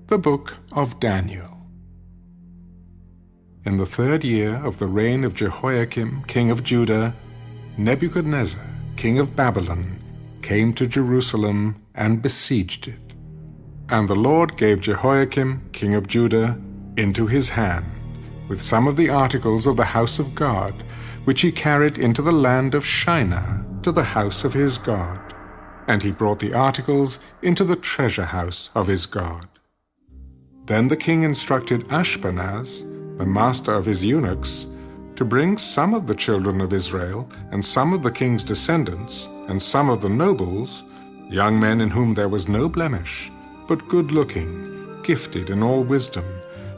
The Book of Daniel. In the 3rd year of the reign of Jehoiakim, king of Judah, Nebuchadnezzar, king of Babylon, came to Jerusalem and besieged it. And the Lord gave Jehoiakim, king of Judah, into his hand, with some of the articles of the house of God, which he carried into the land of Shinar to the house of his God. And he brought the articles into the treasure house of his God. Then the king instructed Ashpenaz, the master of his eunuchs, to bring some of the children of Israel, and some of the king's descendants, and some of the nobles, young men in whom there was no blemish, but good-looking, gifted in all wisdom,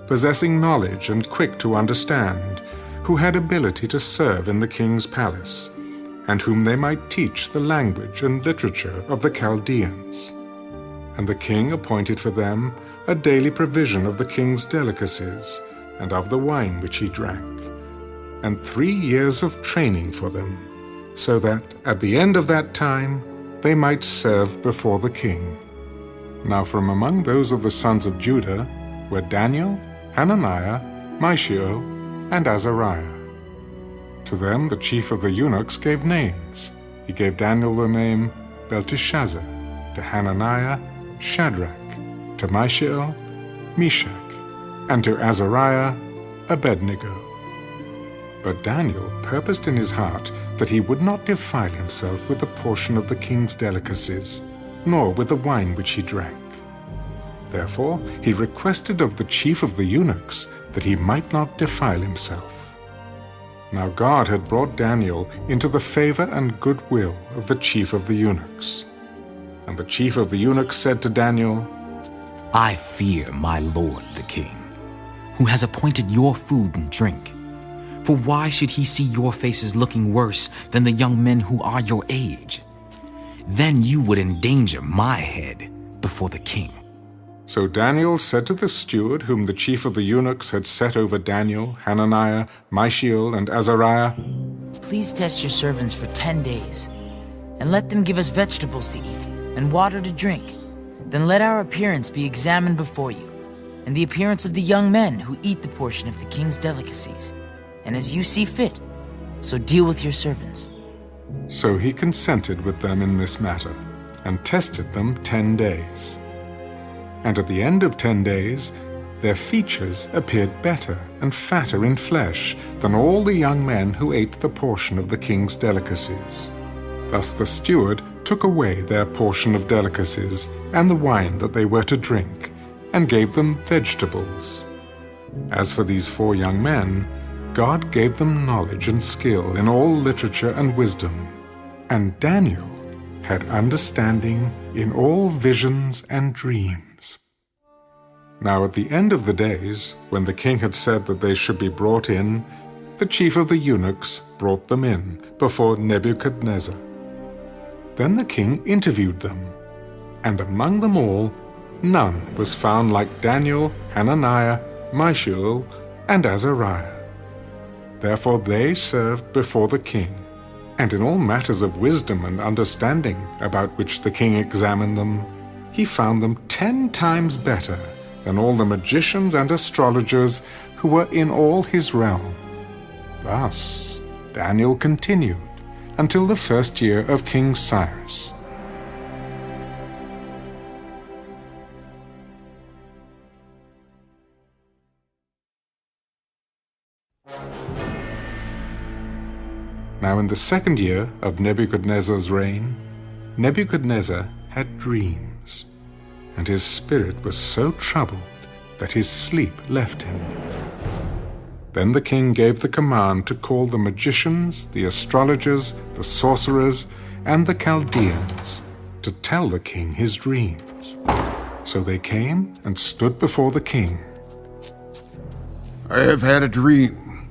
possessing knowledge and quick to understand, who had ability to serve in the king's palace, and whom they might teach the language and literature of the Chaldeans. And the king appointed for them a daily provision of the king's delicacies, and of the wine which he drank, and 3 years of training for them, so that at the end of that time they might serve before the king. Now from among those of the sons of Judah were Daniel, Hananiah, Mishael, and Azariah. To them the chief of the eunuchs gave names. He gave Daniel the name Belteshazzar, to Hananiah, Shadrach, to Mishael, Meshach, and to Azariah, Abednego. But Daniel purposed in his heart that he would not defile himself with a portion of the king's delicacies, nor with the wine which he drank. Therefore he requested of the chief of the eunuchs that he might not defile himself. Now God had brought Daniel into the favor and goodwill of the chief of the eunuchs. And the chief of the eunuchs said to Daniel, I fear my lord the king, who has appointed your food and drink. For why should he see your faces looking worse than the young men who are your age? Then you would endanger my head before the king. So Daniel said to the steward whom the chief of the eunuchs had set over Daniel, Hananiah, Mishael, and Azariah, Please test your servants for 10 days, and let them give us vegetables to eat and water to drink. Then let our appearance be examined before you, and the appearance of the young men who eat the portion of the king's delicacies. And as you see fit, so deal with your servants. So he consented with them in this matter, and tested them 10 days. And at the end of 10 days, their features appeared better and fatter in flesh than all the young men who ate the portion of the king's delicacies. Thus the steward took away their portion of delicacies and the wine that they were to drink, and gave them vegetables. As for these 4 young men, God gave them knowledge and skill in all literature and wisdom, and Daniel had understanding in all visions and dreams. Now at the end of the days, when the king had said that they should be brought in, the chief of the eunuchs brought them in before Nebuchadnezzar. Then the king interviewed them, and among them all none was found like Daniel, Hananiah, Mishael, and Azariah. Therefore they served before the king, and in all matters of wisdom and understanding about which the king examined them, he found them 10 times better than all the magicians and astrologers who were in all his realm. Thus Daniel continued until the 1st year of King Cyrus. Now in the 2nd year of Nebuchadnezzar's reign, Nebuchadnezzar had dreams, and his spirit was so troubled that his sleep left him. Then the king gave the command to call the magicians, the astrologers, the sorcerers, and the Chaldeans to tell the king his dreams. So they came and stood before the king. I have had a dream,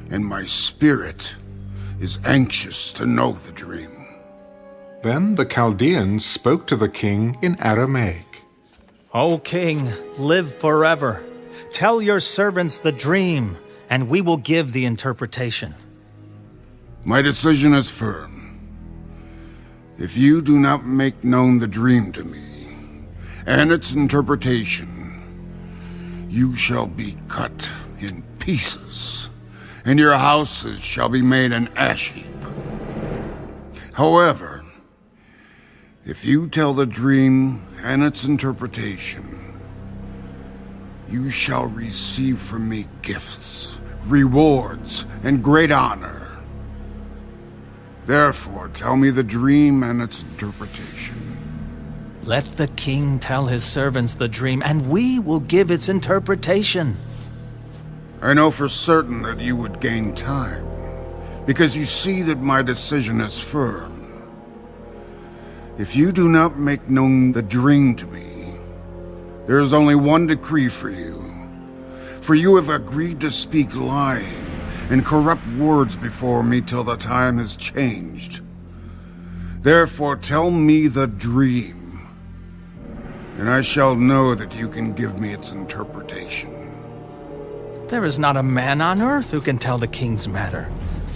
and my spirit is anxious to know the dream. Then the Chaldeans spoke to the king in Aramaic. O king, live forever. Tell your servants the dream, and we will give the interpretation. My decision is firm. If you do not make known the dream to me and its interpretation, you shall be cut in pieces, and your houses shall be made an ash heap. However, if you tell the dream and its interpretation, you shall receive from me gifts, rewards, and great honor. Therefore, tell me the dream and its interpretation. Let the king tell his servants the dream, and we will give its interpretation. I know for certain that you would gain time, because you see that my decision is firm. If you do not make known the dream to me, there is only one decree for you. For you have agreed to speak lying and corrupt words before me till the time has changed. Therefore tell me the dream, and I shall know that you can give me its interpretation. There is not a man on earth who can tell the king's matter.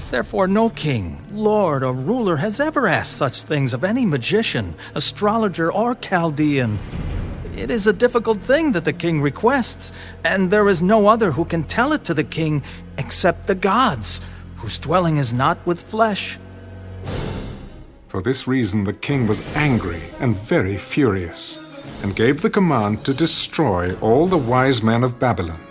Therefore no king, lord, or ruler has ever asked such things of any magician, astrologer, or Chaldean. It is a difficult thing that the king requests, and there is no other who can tell it to the king except the gods, whose dwelling is not with flesh. For this reason the king was angry and very furious, and gave the command to destroy all the wise men of Babylon.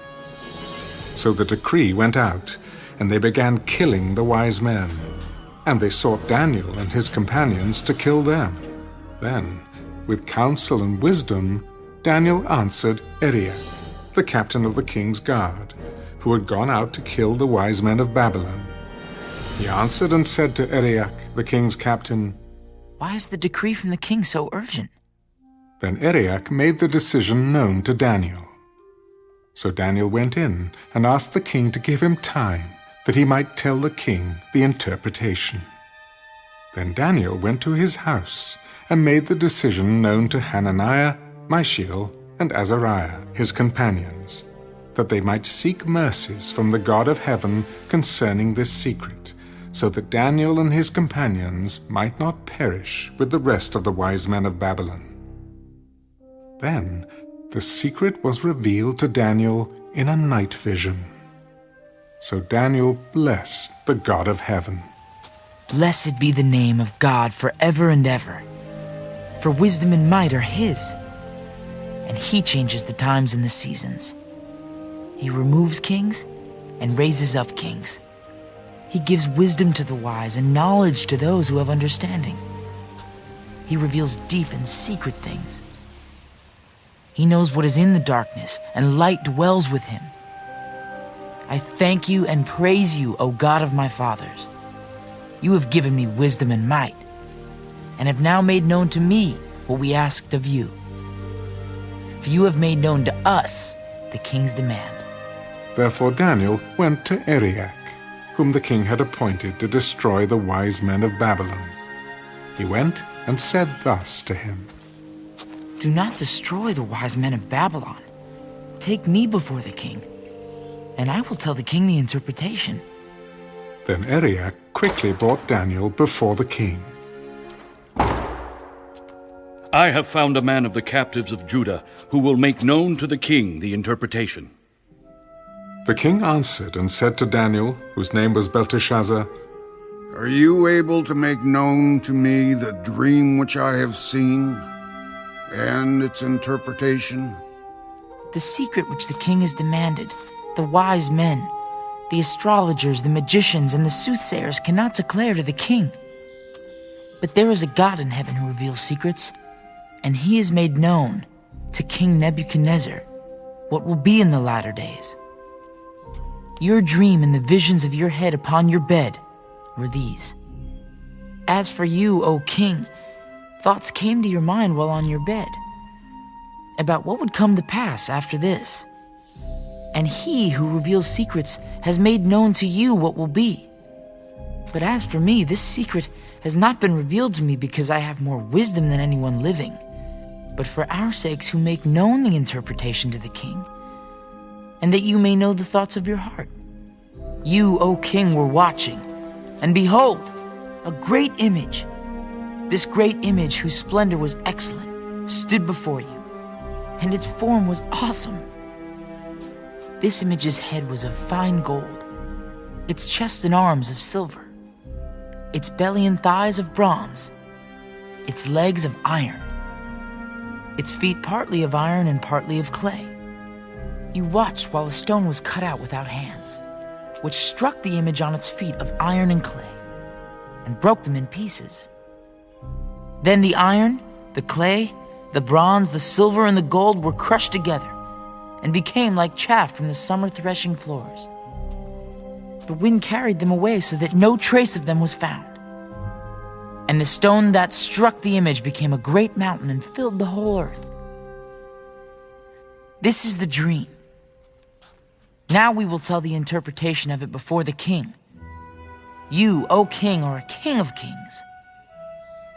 So the decree went out, and they began killing the wise men, and they sought Daniel and his companions to kill them. Then, with counsel and wisdom, Daniel answered Arioch, the captain of the king's guard, who had gone out to kill the wise men of Babylon. He answered and said to Arioch, the king's captain, Why is the decree from the king so urgent? Then Arioch made the decision known to Daniel. So Daniel went in and asked the king to give him time, that he might tell the king the interpretation. Then Daniel went to his house and made the decision known to Hananiah, Mishael, and Azariah, his companions, that they might seek mercies from the God of heaven concerning this secret, so that Daniel and his companions might not perish with the rest of the wise men of Babylon. Then the secret was revealed to Daniel in a night vision. So Daniel blessed the God of heaven. Blessed be the name of God forever and ever. For wisdom and might are his, and he changes the times and the seasons. He removes kings and raises up kings. He gives wisdom to the wise and knowledge to those who have understanding. He reveals deep and secret things. He knows what is in the darkness, and light dwells with him. I thank you and praise you, O God of my fathers. You have given me wisdom and might, and have now made known to me what we asked of you. For you have made known to us the king's demand. Therefore Daniel went to Arioch, whom the king had appointed to destroy the wise men of Babylon. He went and said thus to him, Do not destroy the wise men of Babylon. Take me before the king, and I will tell the king the interpretation. Then Arioch quickly brought Daniel before the king. I have found a man of the captives of Judah who will make known to the king the interpretation. The king answered and said to Daniel, whose name was Belteshazzar, Are you able to make known to me the dream which I have seen and its interpretation? The secret which the king has demanded, the wise men, the astrologers, the magicians, and the soothsayers cannot declare to the king. But there is a God in heaven who reveals secrets, and he has made known to King Nebuchadnezzar what will be in the latter days. Your dream and the visions of your head upon your bed were these. As for you, O king, thoughts came to your mind while on your bed about what would come to pass after this. And he who reveals secrets has made known to you what will be. But as for me, this secret has not been revealed to me because I have more wisdom than anyone living, but for our sakes who make known the interpretation to the king, and that you may know the thoughts of your heart. You, O king, were watching, and behold, a great image. This great image, whose splendor was excellent, stood before you, and its form was awesome. This image's head was of fine gold, its chest and arms of silver, its belly and thighs of bronze, its legs of iron, its feet partly of iron and partly of clay. You watched while a stone was cut out without hands, which struck the image on its feet of iron and clay, and broke them in pieces. Then the iron, the clay, the bronze, the silver, and the gold were crushed together, and became like chaff from the summer threshing floors. The wind carried them away so that no trace of them was found. And the stone that struck the image became a great mountain and filled the whole earth. This is the dream. Now we will tell the interpretation of it before the king. You, O king, are a king of kings.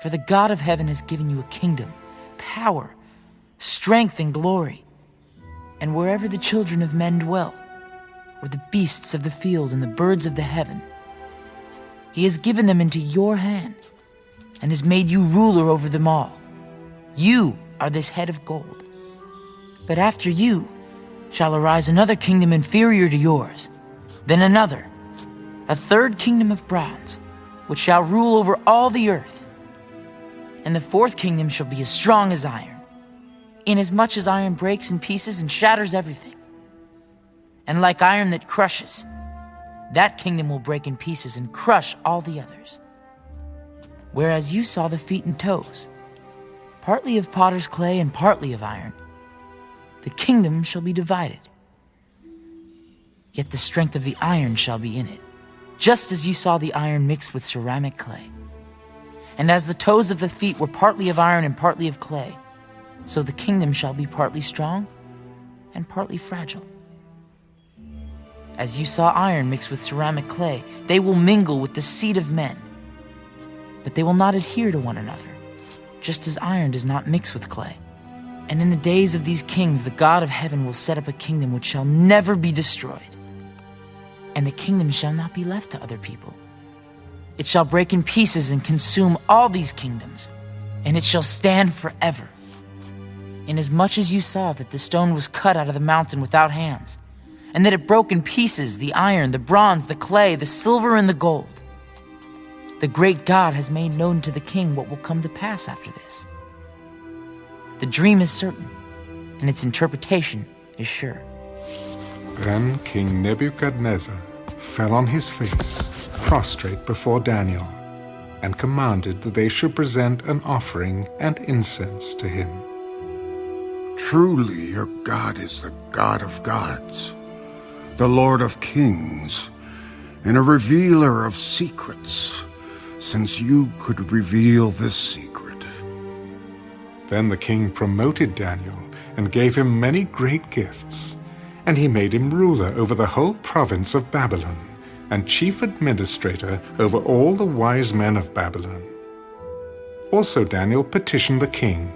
For the God of heaven has given you a kingdom, power, strength, and glory. And wherever the children of men dwell, or the beasts of the field and the birds of the heaven, he has given them into your hand, and has made you ruler over them all. You are this head of gold. But after you shall arise another kingdom inferior to yours, then another, a third kingdom of bronze, which shall rule over all the earth. And the fourth kingdom shall be as strong as iron, inasmuch as iron breaks in pieces and shatters everything. And like iron that crushes, that kingdom will break in pieces and crush all the others. Whereas you saw the feet and toes, partly of potter's clay and partly of iron, the kingdom shall be divided. Yet the strength of the iron shall be in it, just as you saw the iron mixed with ceramic clay. And as the toes of the feet were partly of iron and partly of clay, so the kingdom shall be partly strong and partly fragile. As you saw iron mixed with ceramic clay, they will mingle with the seed of men, but they will not adhere to one another, just as iron does not mix with clay. And in the days of these kings, the God of heaven will set up a kingdom which shall never be destroyed. And the kingdom shall not be left to other people. It shall break in pieces and consume all these kingdoms, and it shall stand forever. Inasmuch as you saw that the stone was cut out of the mountain without hands, and that it broke in pieces the iron, the bronze, the clay, the silver, and the gold, the great God has made known to the king what will come to pass after this. The dream is certain, and its interpretation is sure. Then King Nebuchadnezzar fell on his face, prostrate before Daniel, and commanded that they should present an offering and incense to him. Truly, your God is the God of gods, the Lord of kings, and a revealer of secrets, since you could reveal this secret. Then the king promoted Daniel and gave him many great gifts, and he made him ruler over the whole province of Babylon, and chief administrator over all the wise men of Babylon. Also Daniel petitioned the king,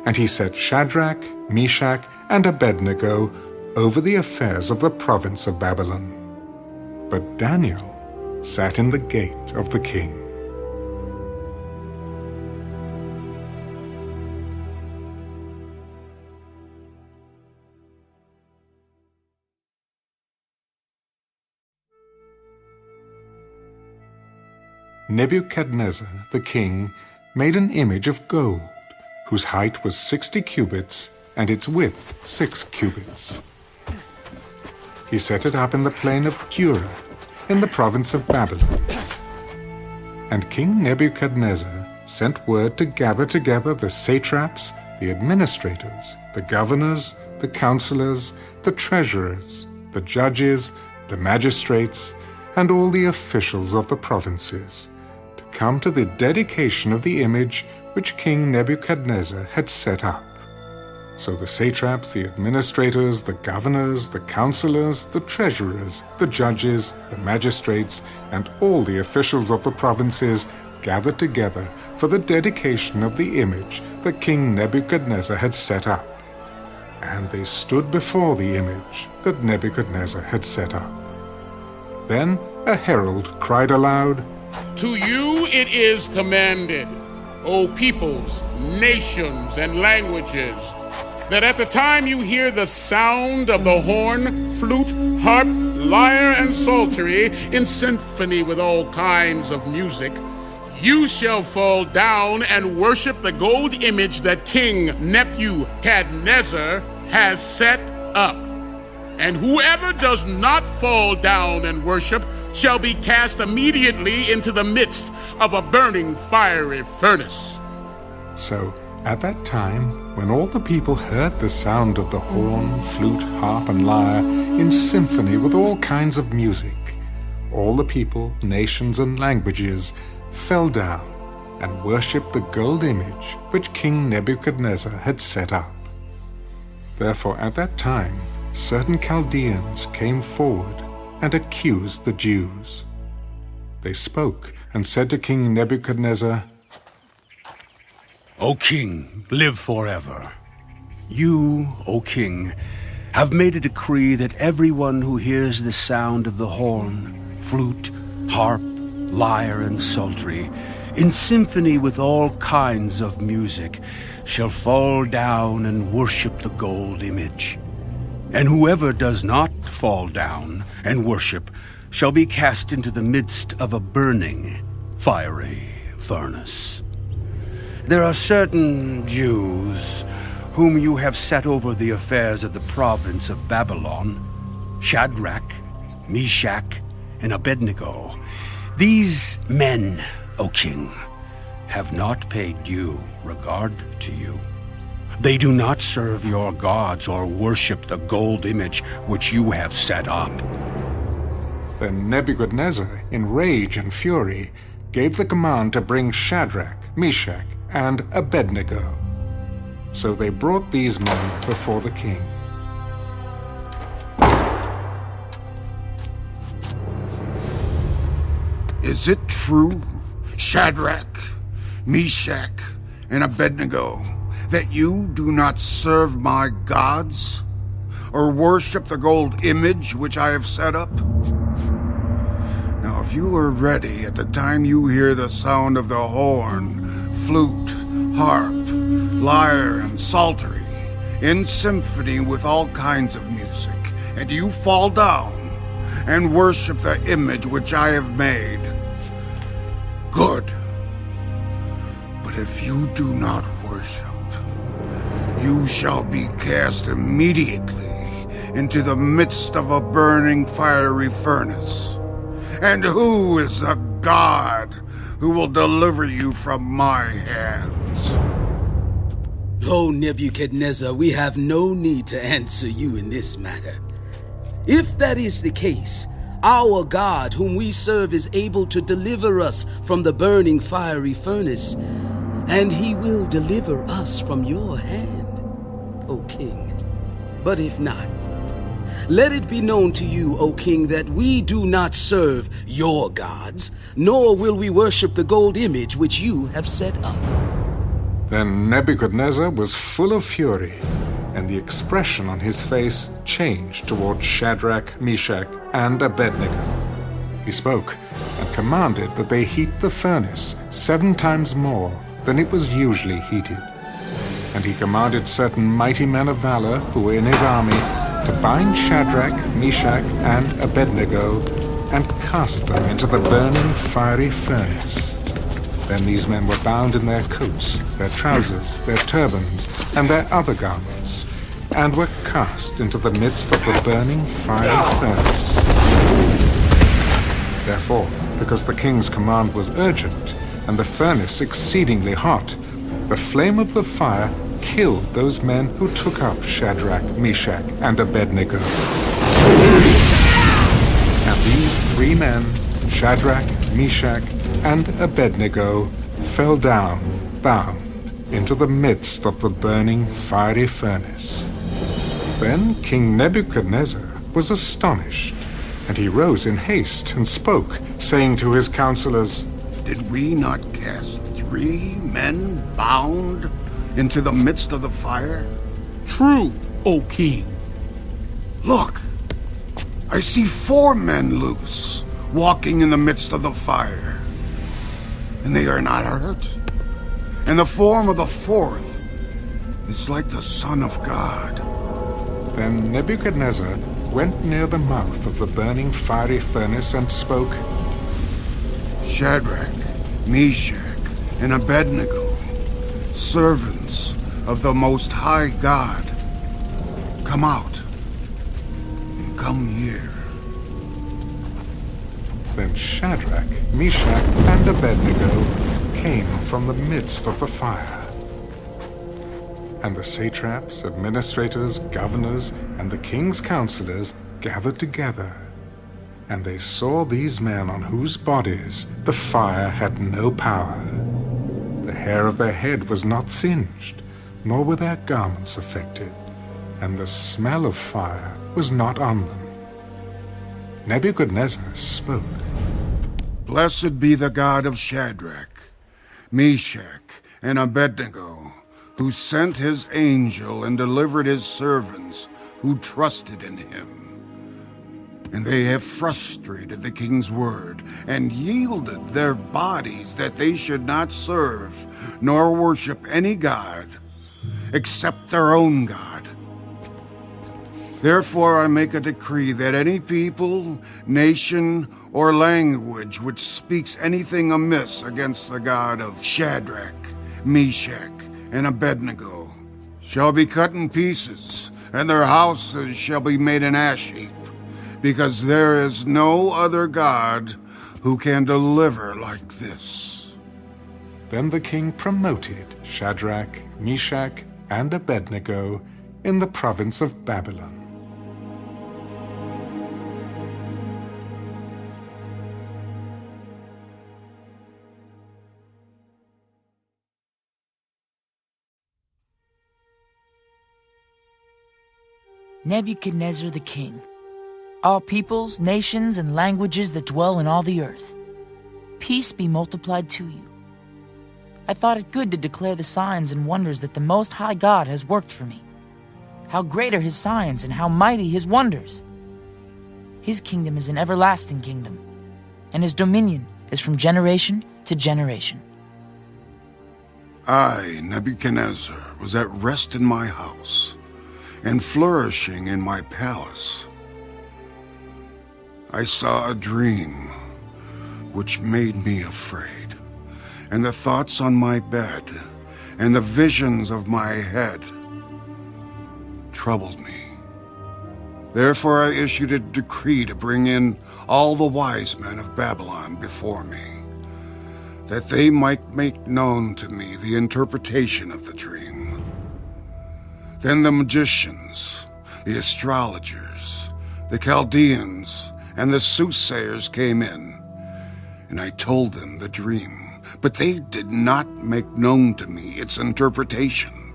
and he set Shadrach, Meshach, and Abednego over the affairs of the province of Babylon. But Daniel sat in the gate of the king. Nebuchadnezzar the king made an image of gold, whose height was 60 cubits, and its width 6 cubits. He set it up in the plain of Dura, in the province of Babylon. And King Nebuchadnezzar sent word to gather together the satraps, the administrators, the governors, the counselors, the treasurers, the judges, the magistrates, and all the officials of the provinces, to come to the dedication of the image which King Nebuchadnezzar had set up. So the satraps, the administrators, the governors, the counselors, the treasurers, the judges, the magistrates, and all the officials of the provinces gathered together for the dedication of the image that King Nebuchadnezzar had set up. And they stood before the image that Nebuchadnezzar had set up. Then a herald cried aloud, "To you it is commanded, O peoples, nations, and languages, that at the time you hear the sound of the horn, flute, harp, lyre, and psaltery in symphony with all kinds of music, you shall fall down and worship the gold image that King Nebuchadnezzar has set up. And whoever does not fall down and worship shall be cast immediately into the midst of a burning fiery furnace. So, at that time, when all the people heard the sound of the horn, flute, harp, and lyre in symphony with all kinds of music, all the people, nations, and languages fell down and worshipped the gold image which King Nebuchadnezzar had set up. Therefore, at that time, certain Chaldeans came forward and accused the Jews. They spoke and said to King Nebuchadnezzar, O king, live forever. You, O king, have made a decree that everyone who hears the sound of the horn, flute, harp, lyre, and psaltery, in symphony with all kinds of music, shall fall down and worship the gold image. And whoever does not fall down and worship shall be cast into the midst of a burning, fiery furnace. There are certain Jews whom you have set over the affairs of the province of Babylon, Shadrach, Meshach, and Abednego. These men, O king, have not paid due regard to you. They do not serve your gods or worship the gold image which you have set up. Then Nebuchadnezzar, in rage and fury, gave the command to bring Shadrach, Meshach, and Abednego. So they brought these men before the king. Is it true, Shadrach, Meshach, and Abednego, that you do not serve my gods, or worship the gold image which I have set up? Now, if you are ready at the time you hear the sound of the horn, flute, harp, lyre, and psaltery, in symphony with all kinds of music, and you fall down and worship the image which I have made, good. But if you do not worship, you shall be cast immediately into the midst of a burning fiery furnace. And who is the God who will deliver you from my hands? O Nebuchadnezzar, we have no need to answer you in this matter. If that is the case, our God whom we serve is able to deliver us from the burning fiery furnace, and he will deliver us from your hand, O king. But if not, let it be known to you, O king, that we do not serve your gods, nor will we worship the gold image which you have set up. Then Nebuchadnezzar was full of fury, and the expression on his face changed toward Shadrach, Meshach, and Abednego. He spoke and commanded that they heat the furnace 7 times more than it was usually heated. And he commanded certain mighty men of valor who were in his army to bind Shadrach, Meshach, and Abednego and cast them into the burning fiery furnace. Then these men were bound in their coats, their trousers, their turbans, and their other garments, and were cast into the midst of the burning fiery furnace. Therefore, because the king's command was urgent, and the furnace exceedingly hot, the flame of the fire killed those men who took up Shadrach, Meshach, and Abednego. And these 3 men, Shadrach, Meshach, and Abednego, fell down, bound, into the midst of the burning fiery furnace. Then King Nebuchadnezzar was astonished, and he rose in haste and spoke, saying to his counselors, Did we not cast 3 men bound into the midst of the fire? True, O king. Look, I see 4 men loose, walking in the midst of the fire, and they are not hurt. And the form of the 4th is like the Son of God. Then Nebuchadnezzar went near the mouth of the burning fiery furnace and spoke, Shadrach, Meshach, and Abednego, servants of the Most High God, come out and come here. Then Shadrach, Meshach, and Abednego came from the midst of the fire. And the satraps, administrators, governors, and the king's counselors gathered together. And they saw these men on whose bodies the fire had no power. The hair of their head was not singed, nor were their garments affected, and the smell of fire was not on them. Nebuchadnezzar spoke. Blessed be the God of Shadrach, Meshach, and Abednego, who sent his angel and delivered his servants who trusted in him. And they have frustrated the king's word and yielded their bodies that they should not serve nor worship any god except their own God. Therefore I make a decree that any people, nation, or language which speaks anything amiss against the God of Shadrach, Meshach, and Abednego shall be cut in pieces, and their houses shall be made an ash heap, because there is no other God who can deliver like this. Then the king promoted Shadrach, Meshach, and Abednego in the province of Babylon. Nebuchadnezzar the king, all peoples, nations, and languages that dwell in all the earth, peace be multiplied to you. I thought it good to declare the signs and wonders that the Most High God has worked for me. How great are his signs and how mighty his wonders! His kingdom is an everlasting kingdom, and his dominion is from generation to generation. I, Nebuchadnezzar, was at rest in my house, and flourishing in my palace. I saw a dream which made me afraid, and the thoughts on my bed and the visions of my head troubled me. Therefore I issued a decree to bring in all the wise men of Babylon before me, that they might make known to me the interpretation of the dream. Then the magicians, the astrologers, the Chaldeans, and the soothsayers came in, and I told them the dream, but they did not make known to me its interpretation.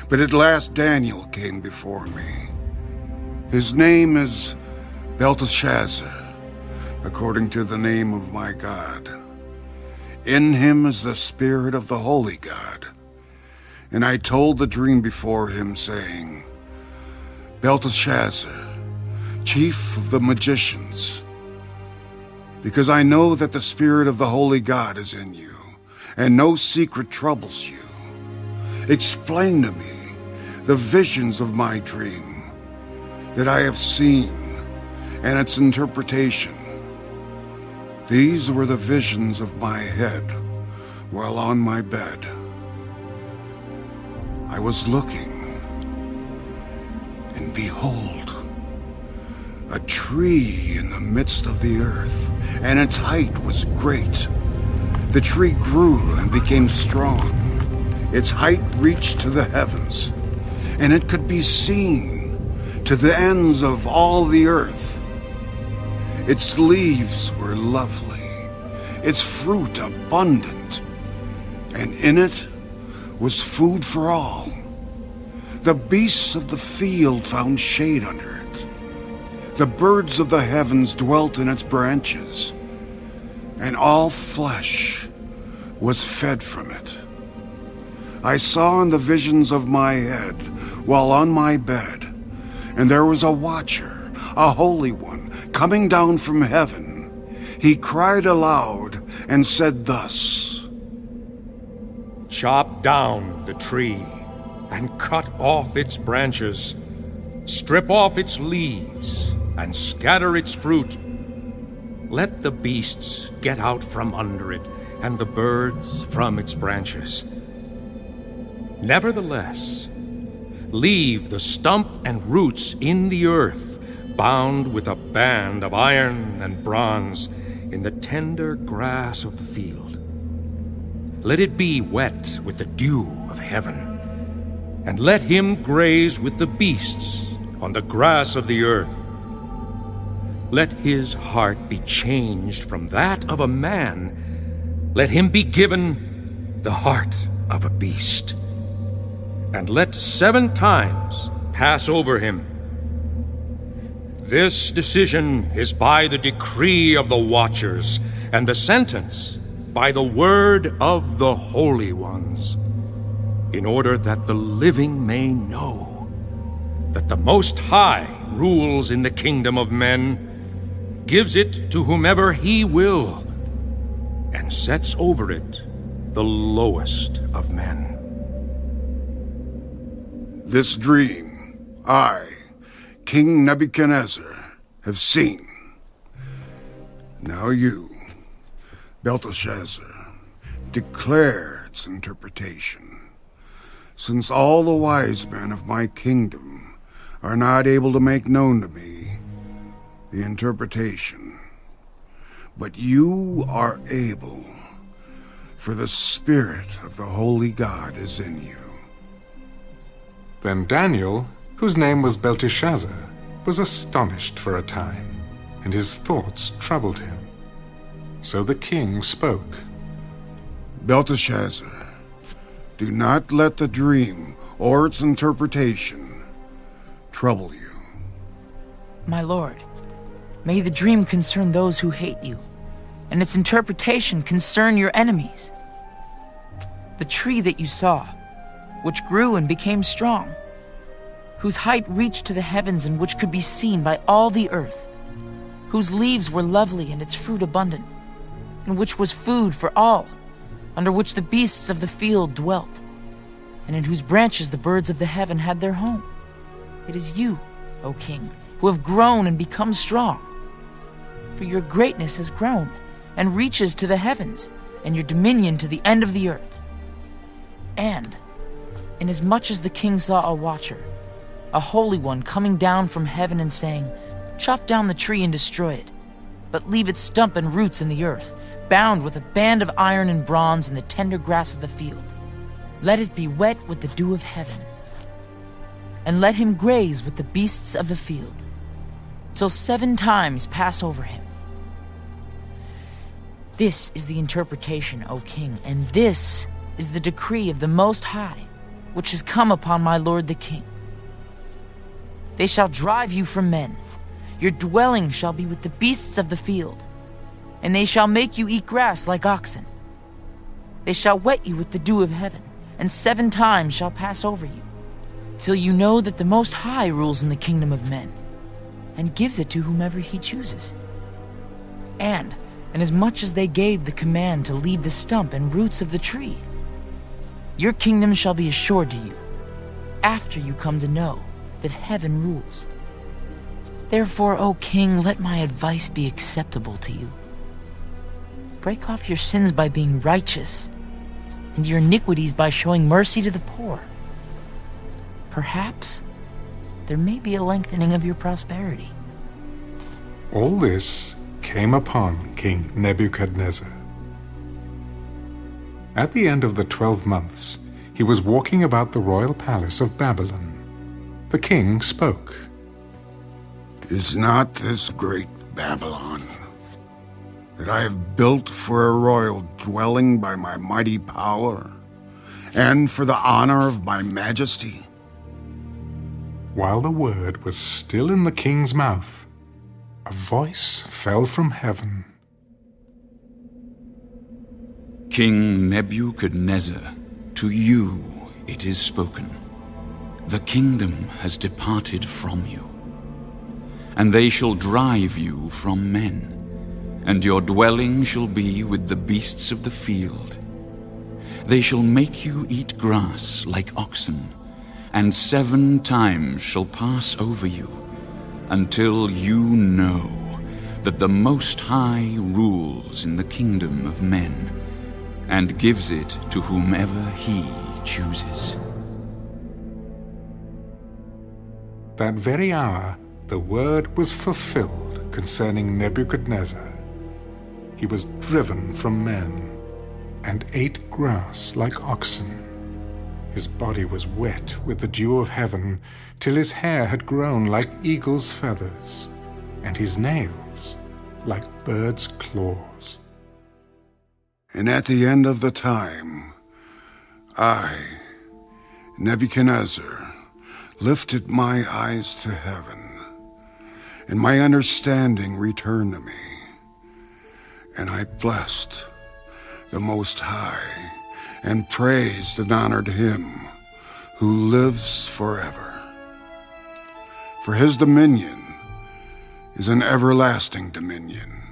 But at last Daniel came before me. His name is Belteshazzar, according to the name of my God. In him is the spirit of the holy God. And I told the dream before him, saying, Belteshazzar, chief of the magicians, because I know that the spirit of the holy God is in you, and no secret troubles you. Explain to me the visions of my dream that I have seen, and its interpretation. These were the visions of my head while on my bed. I was looking, and behold, a tree in the midst of the earth, and its height was great. The tree grew and became strong. Its height reached to the heavens, and it could be seen to the ends of all the earth. Its leaves were lovely, its fruit abundant, and in it was food for all. The beasts of the field found shade under it. The birds of the heavens dwelt in its branches, and all flesh was fed from it. I saw in the visions of my head while on my bed, and there was a watcher, a holy one, coming down from heaven. He cried aloud and said thus, Chop down the tree and cut off its branches, strip off its leaves, and scatter its fruit. Let the beasts get out from under it, and the birds from its branches. Nevertheless, leave the stump and roots in the earth, bound with a band of iron and bronze, in the tender grass of the field. Let it be wet with the dew of heaven, and let him graze with the beasts on the grass of the earth. Let his heart be changed from that of a man. Let him be given the heart of a beast. And let 7 times pass over him. This decision is by the decree of the watchers, and the sentence by the word of the holy ones, in order that the living may know that the Most High rules in the kingdom of men, gives it to whomever he will, and sets over it the lowest of men. This dream I, King Nebuchadnezzar, have seen. Now you, Belteshazzar, declare its interpretation, since all the wise men of my kingdom are not able to make known to me the interpretation. But you are able, for the Spirit of the Holy God is in you. Then Daniel, whose name was Belteshazzar, was astonished for a time, and his thoughts troubled him. So the king spoke. Belteshazzar, do not let the dream or its interpretation trouble you. My lord, may the dream concern those who hate you, and its interpretation concern your enemies. The tree that you saw, which grew and became strong, whose height reached to the heavens and which could be seen by all the earth, whose leaves were lovely and its fruit abundant, and which was food for all, under which the beasts of the field dwelt, and in whose branches the birds of the heaven had their home. It is you, O king, who have grown and become strong. For your greatness has grown and reaches to the heavens, and your dominion to the end of the earth. And inasmuch as the king saw a watcher, a holy one, coming down from heaven and saying, "Chop down the tree and destroy it, but leave its stump and roots in the earth, bound with a band of iron and bronze in the tender grass of the field. Let it be wet with the dew of heaven, and let him graze with the beasts of the field, till 7 times pass over him." This is the interpretation, O king, and this is the decree of the Most High, which has come upon my lord the king. They shall drive you from men. Your dwelling shall be with the beasts of the field, and they shall make you eat grass like oxen. They shall wet you with the dew of heaven, and 7 times shall pass over you, till you know that the Most High rules in the kingdom of men, and gives it to whomever he chooses. And inasmuch as they gave the command to leave the stump and roots of the tree, your kingdom shall be assured to you, after you come to know that heaven rules. Therefore, O king, let my advice be acceptable to you. Break off your sins by being righteous, and your iniquities by showing mercy to the poor. Perhaps there may be a lengthening of your prosperity. All this came upon King Nebuchadnezzar. At the end of the 12 months, he was walking about the royal palace of Babylon. The king spoke. Is not this great Babylon, that I have built for a royal dwelling by my mighty power, and for the honor of my majesty? While the word was still in the king's mouth, a voice fell from heaven. King Nebuchadnezzar, to you it is spoken. The kingdom has departed from you, and they shall drive you from men, and your dwelling shall be with the beasts of the field. They shall make you eat grass like oxen, and 7 times shall pass over you, until you know that the Most High rules in the kingdom of men, and gives it to whomever he chooses. That very hour the word was fulfilled concerning Nebuchadnezzar. He was driven from men, and ate grass like oxen. His body was wet with the dew of heaven, till his hair had grown like eagle's feathers, and his nails like birds' claws. And at the end of the time, I, Nebuchadnezzar, lifted my eyes to heaven, and my understanding returned to me, and I blessed the Most High, and praised and honored him who lives forever. For his dominion is an everlasting dominion,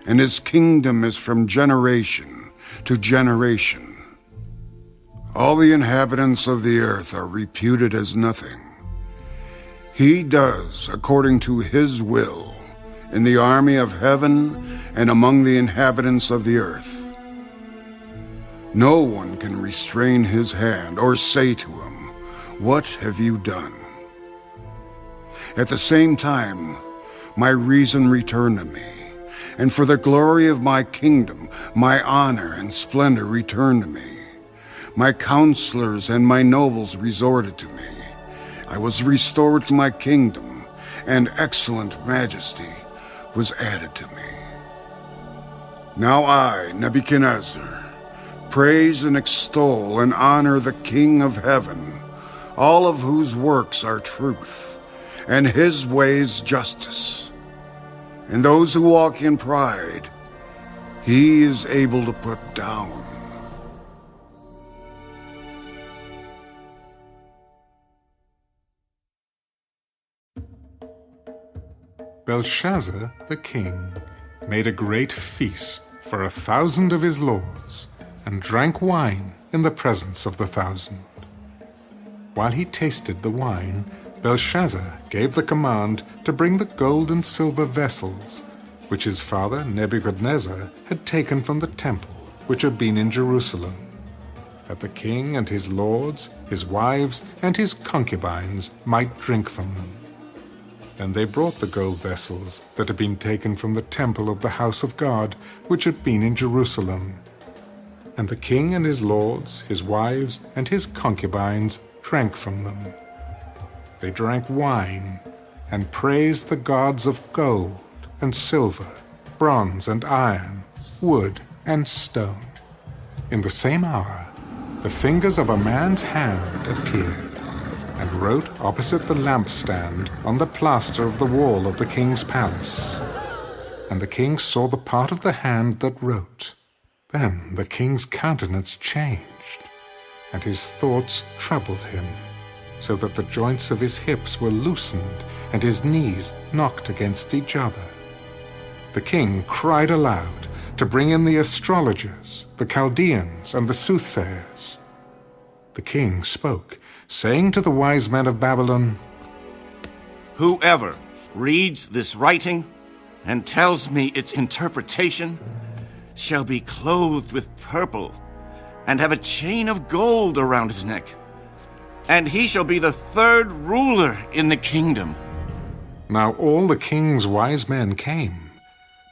and his kingdom is from generation to generation. All the inhabitants of the earth are reputed as nothing. He does according to his will in the army of heaven and among the inhabitants of the earth. No one can restrain his hand or say to him, "What have you done?" At the same time, my reason returned to me, and for the glory of my kingdom, my honor and splendor returned to me. My counselors and my nobles resorted to me. I was restored to my kingdom, and excellent majesty was added to me. Now I, Nebuchadnezzar, praise and extol and honor the King of heaven, all of whose works are truth, and his ways justice. And those who walk in pride, he is able to put down. Belshazzar the king made a great feast for 1,000 of his lords, and drank wine in the presence of the 1,000. While he tasted the wine, Belshazzar gave the command to bring the gold and silver vessels, which his father Nebuchadnezzar had taken from the temple which had been in Jerusalem, that the king and his lords, his wives, and his concubines might drink from them. Then they brought the gold vessels that had been taken from the temple of the house of God, which had been in Jerusalem. And the king and his lords, his wives, and his concubines drank from them. They drank wine, and praised the gods of gold and silver, bronze and iron, wood and stone. In the same hour, the fingers of a man's hand appeared, and wrote opposite the lampstand on the plaster of the wall of the king's palace. And the king saw the part of the hand that wrote. Then the king's countenance changed, and his thoughts troubled him, so that the joints of his hips were loosened, and his knees knocked against each other. The king cried aloud to bring in the astrologers, the Chaldeans, and the soothsayers. The king spoke, saying to the wise men of Babylon, "Whoever reads this writing and tells me its interpretation shall be clothed with purple and have a chain of gold around his neck, and he shall be the 3rd ruler in the kingdom." Now all the king's wise men came,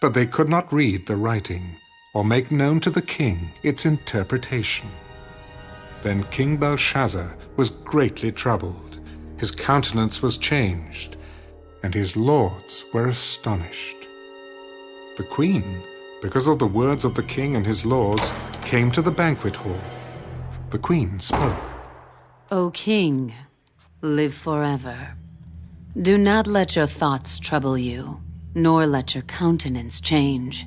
but they could not read the writing or make known to the king its interpretation. Then King Belshazzar was greatly troubled, his countenance was changed, and his lords were astonished. The queen, because of the words of the king and his lords, came to the banquet hall. The queen spoke. O king, live forever. Do not let your thoughts trouble you, nor let your countenance change.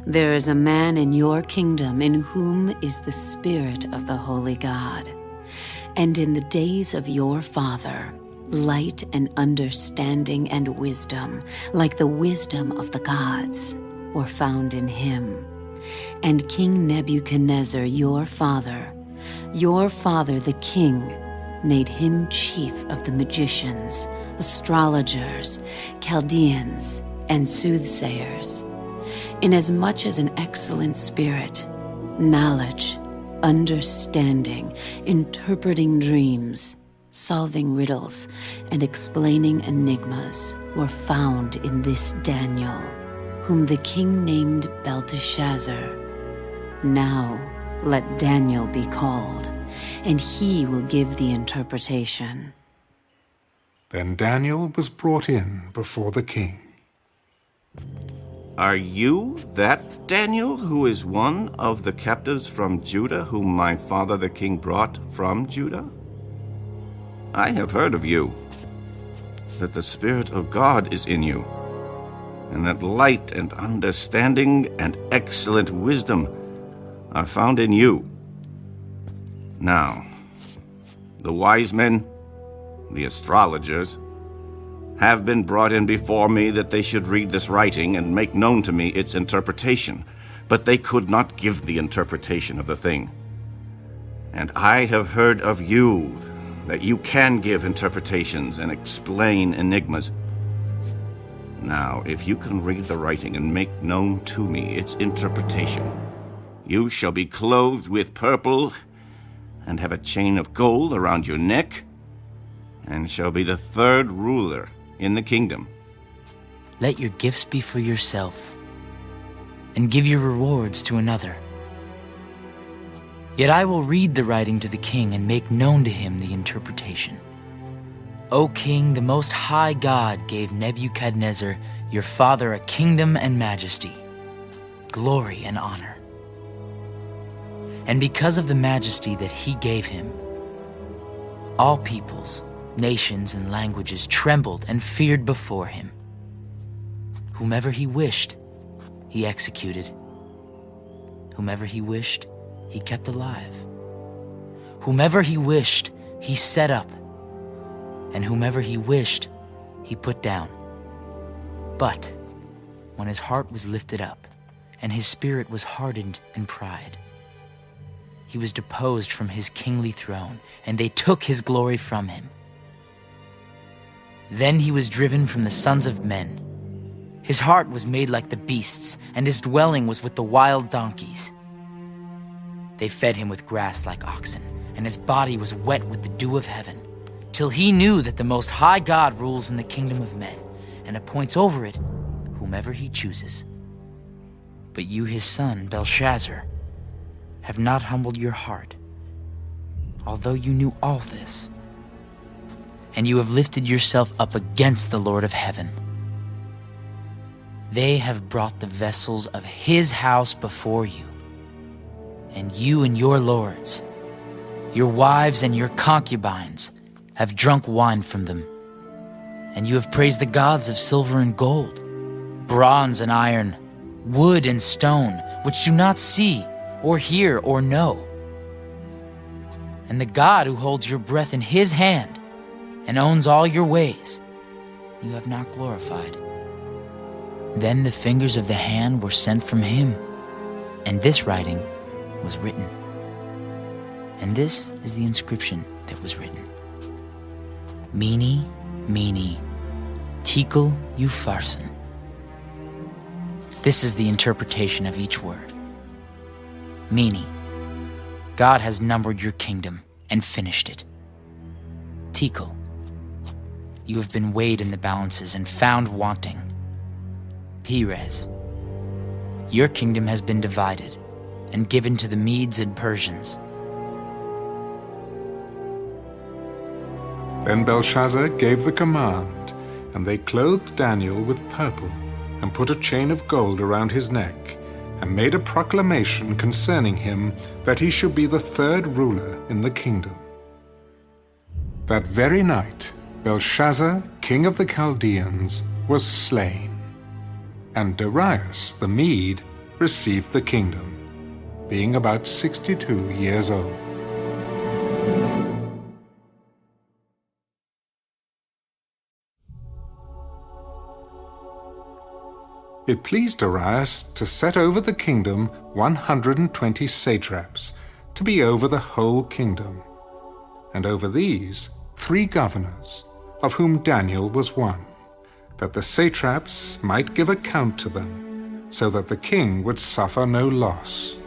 There is a man in your kingdom in whom is the Spirit of the Holy God. And in the days of your father, light and understanding and wisdom, like the wisdom of the gods, were found in him. And King Nebuchadnezzar, your father the king, made him chief of the magicians, astrologers, Chaldeans, and soothsayers, inasmuch as an excellent spirit, knowledge, understanding, interpreting dreams, solving riddles, and explaining enigmas were found in this Daniel, whom the king named Belteshazzar. Now let Daniel be called, and he will give the interpretation. Then Daniel was brought in before the king. Are you that Daniel, who is one of the captives from Judah, whom my father the king brought from Judah? I have heard of you, that the Spirit of God is in you, and that light and understanding and excellent wisdom are found in you. Now, the wise men, the astrologers, have been brought in before me that they should read this writing and make known to me its interpretation, but they could not give the interpretation of the thing. And I have heard of you, that you can give interpretations and explain enigmas. Now, if you can read the writing and make known to me its interpretation, you shall be clothed with purple and have a chain of gold around your neck, and shall be the third ruler in the kingdom. Let your gifts be for yourself, and give your rewards to another. Yet I will read the writing to the king and make known to him the interpretation. O king, the Most High God gave Nebuchadnezzar, your father, a kingdom and majesty, glory and honor. And because of the majesty that he gave him, all peoples, nations, and languages trembled and feared before him. Whomever he wished, he executed. Whomever he wished, he kept alive. Whomever he wished, he set up. And whomever he wished, he put down. But when his heart was lifted up, and his spirit was hardened in pride, he was deposed from his kingly throne, and they took his glory from him. Then he was driven from the sons of men. His heart was made like the beasts, and his dwelling was with the wild donkeys. They fed him with grass like oxen, and his body was wet with the dew of heaven, till he knew that the Most High God rules in the kingdom of men, and appoints over it whomever he chooses. But you, his son, Belshazzar, have not humbled your heart, although you knew all this. And you have lifted yourself up against the Lord of heaven. They have brought the vessels of his house before you, and you and your lords, your wives and your concubines, have drunk wine from them. And you have praised the gods of silver and gold, bronze and iron, wood and stone, which do not see or hear or know. And the God who holds your breath in his hand and owns all your ways, you have not glorified. Then the fingers of the hand were sent from him, and this writing was written. And this is the inscription that was written: Mene, Mene, Tekel Upharsin. This is the interpretation of each word. Mene, God has numbered your kingdom and finished it. Tekel, you have been weighed in the balances and found wanting. Perez, your kingdom has been divided and given to the Medes and Persians. Then Belshazzar gave the command, and they clothed Daniel with purple, and put a chain of gold around his neck, and made a proclamation concerning him that he should be the third ruler in the kingdom. That very night Belshazzar, king of the Chaldeans, was slain, and Darius the Mede received the kingdom, being about 62 years old. It pleased Darius to set over the kingdom 120 satraps, to be over the whole kingdom. and over these 3 governors, of whom Daniel was one, that the satraps might give account to them, so that the king would suffer no loss.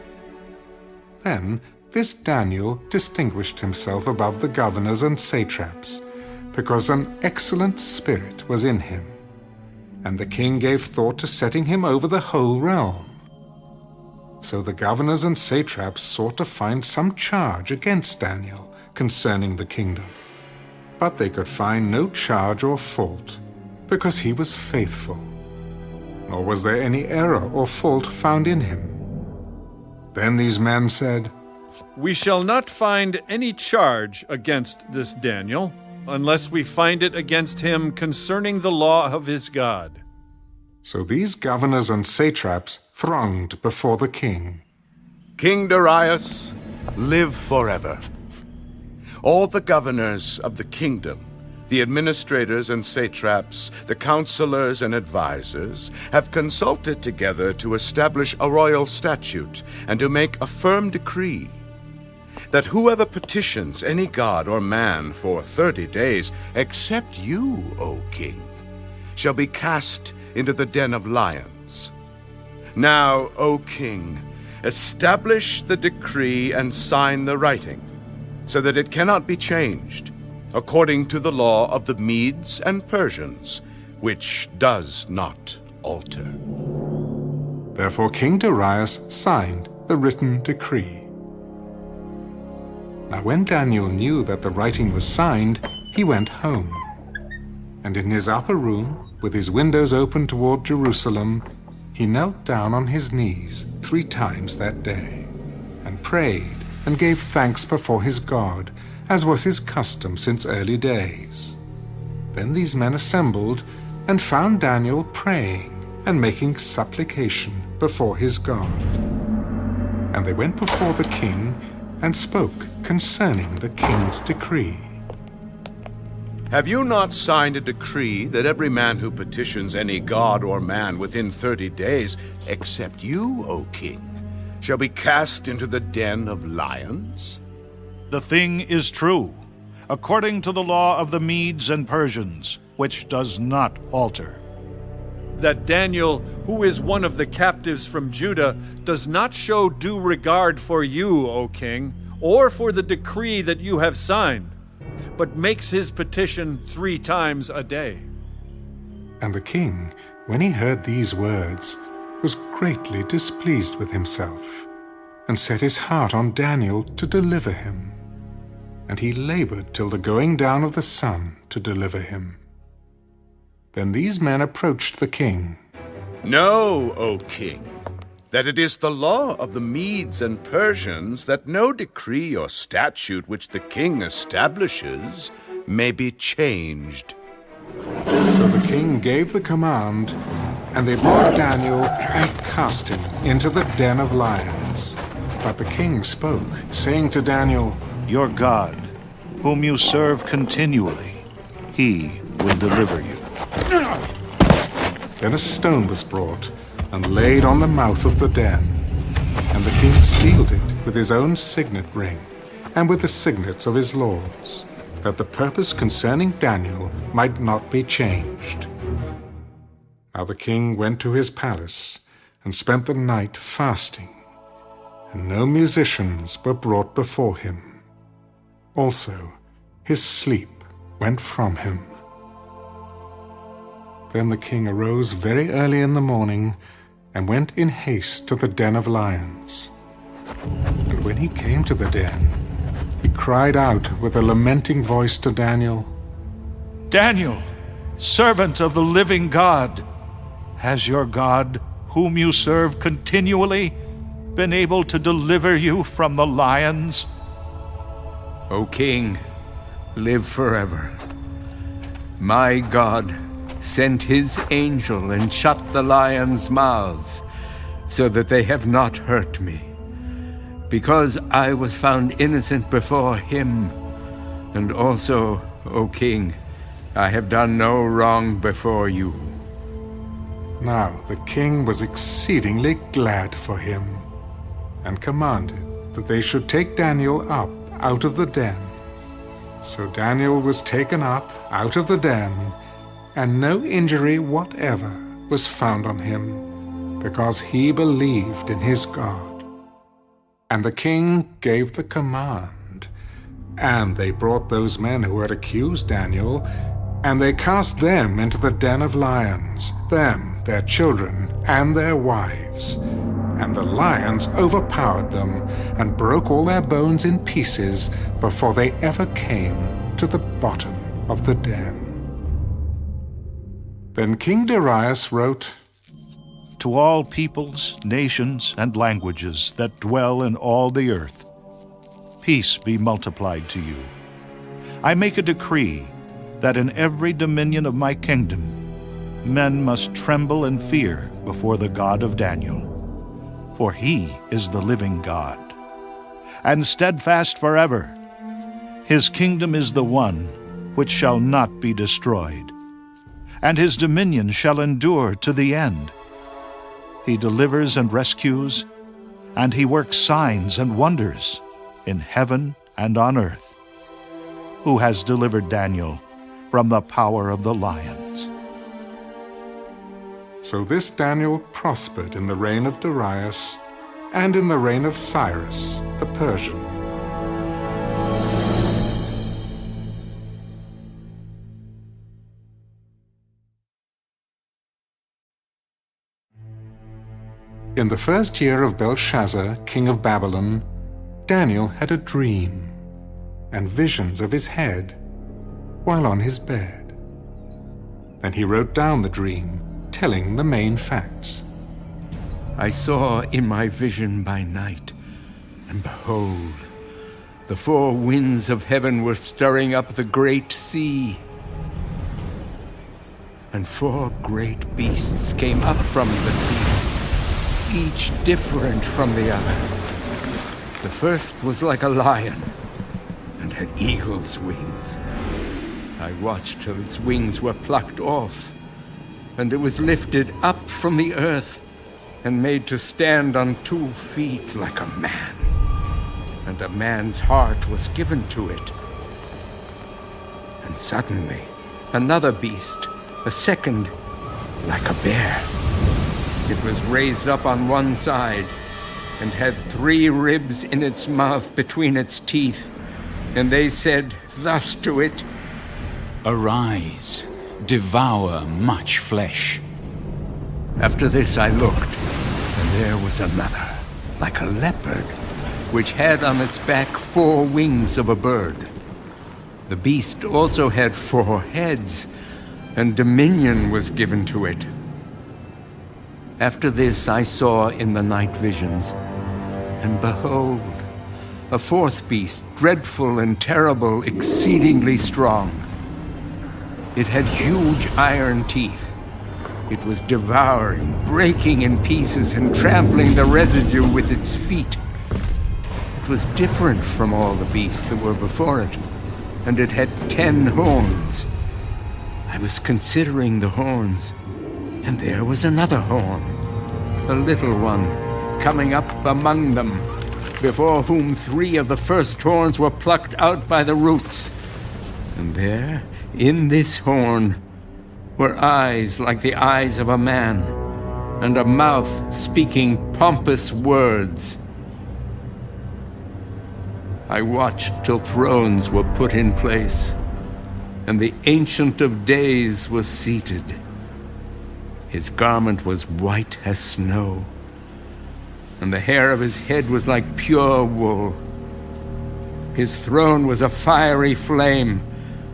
Then this Daniel distinguished himself above the governors and satraps, because an excellent spirit was in him, and the king gave thought to setting him over the whole realm. So the governors and satraps sought to find some charge against Daniel concerning the kingdom, but they could find no charge or fault, because he was faithful, nor was there any error or fault found in him. Then these men said, "We shall not find any charge against this Daniel, unless we find it against him concerning the law of his God." So these governors and satraps thronged before the king. King Darius, live forever. All the governors of the kingdom, the administrators and satraps, the counselors and advisers, have consulted together to establish a royal statute and to make a firm decree that whoever petitions any god or man for 30 days, except you, O king, shall be cast into the den of lions. Now, O king, establish the decree and sign the writing, so that it cannot be changed, according to the law of the Medes and Persians, which does not alter. Therefore King Darius signed the written decree. Now when Daniel knew that the writing was signed, he went home. And in his upper room, with his windows open toward Jerusalem, he knelt down on his knees 3 times that day, and prayed and gave thanks before his God, as was his custom since early days. Then these men assembled and found Daniel praying and making supplication before his God. And they went before the king and spoke concerning the king's decree. Have you not signed a decree that every man who petitions any god or man within 30 days, except you, O king, shall be cast into the den of lions? The thing is true, according to the law of the Medes and Persians, which does not alter. That Daniel, who is one of the captives from Judah, does not show due regard for you, O king, or for the decree that you have signed, but makes his petition 3 times a day. And the king, when he heard these words, was greatly displeased with himself, and set his heart on Daniel to deliver him. And he labored till the going down of the sun to deliver him. Then these men approached the king. Know, O king, that it is the law of the Medes and Persians that no decree or statute which the king establishes may be changed. So the king gave the command, and they brought Daniel and cast him into the den of lions. But the king spoke, saying to Daniel, Your God, whom you serve continually, he will deliver you. Then a stone was brought and laid on the mouth of the den, and the king sealed it with his own signet ring and with the signets of his lords, that the purpose concerning Daniel might not be changed. Now the king went to his palace and spent the night fasting, and no musicians were brought before him. Also his sleep went from him. Then the king arose very early in the morning and went in haste to the den of lions. And when he came to the den, he cried out with a lamenting voice to Daniel, Daniel, servant of the living God, has your God, whom you serve continually, been able to deliver you from the lions? O king, live forever. My God sent his angel and shut the lions' mouths, so that they have not hurt me, because I was found innocent before him. And also, O king, I have done no wrong before you. Now the king was exceedingly glad for him, and commanded that they should take Daniel up out of the den. So Daniel was taken up out of the den, and no injury whatever was found on him, because he believed in his God. And the king gave the command, and they brought those men who had accused Daniel, and they cast them into the den of lions, them, their children, and their wives. And the lions overpowered them, and broke all their bones in pieces, before they ever came to the bottom of the den. Then King Darius wrote, To all peoples, nations, and languages that dwell in all the earth, peace be multiplied to you. I make a decree that in every dominion of my kingdom men must tremble and fear before the God of Daniel, for he is the living God, and steadfast forever. His kingdom is the one which shall not be destroyed, and his dominion shall endure to the end. He delivers and rescues, and he works signs and wonders in heaven and on earth, who has delivered Daniel from the power of the lions. So this Daniel prospered in the reign of Darius and in the reign of Cyrus the Persian. In the first year of Belshazzar, king of Babylon, Daniel had a dream and visions of his head while on his bed. Then he wrote down the dream, telling the main facts. I saw in my vision by night, and behold, the four winds of heaven were stirring up the great sea. And four great beasts came up from the sea, each different from the other. The first was like a lion, and had eagle's wings. I watched till its wings were plucked off, and it was lifted up from the earth, and made to stand on 2 feet like a man. And a man's heart was given to it. And suddenly, another beast, a second, like a bear. It was raised up on one side, and had 3 ribs in its mouth between its teeth. And they said thus to it, Arise, devour much flesh. After this I looked, and there was another, like a leopard, which had on its back 4 wings of a bird. The beast also had 4 heads, and dominion was given to it. After this I saw in the night visions, and behold, a 4th beast, dreadful and terrible, exceedingly strong. It had huge iron teeth. It was devouring, breaking in pieces, and trampling the residue with its feet. It was different from all the beasts that were before it, and it had 10 horns. I was considering the horns, and there was another horn, a little one, coming up among them, before whom 3 of the first horns were plucked out by the roots. And there, in this horn, were eyes like the eyes of a man, and a mouth speaking pompous words. I watched till thrones were put in place, and the Ancient of Days was seated. His garment was white as snow, and the hair of his head was like pure wool. His throne was a fiery flame,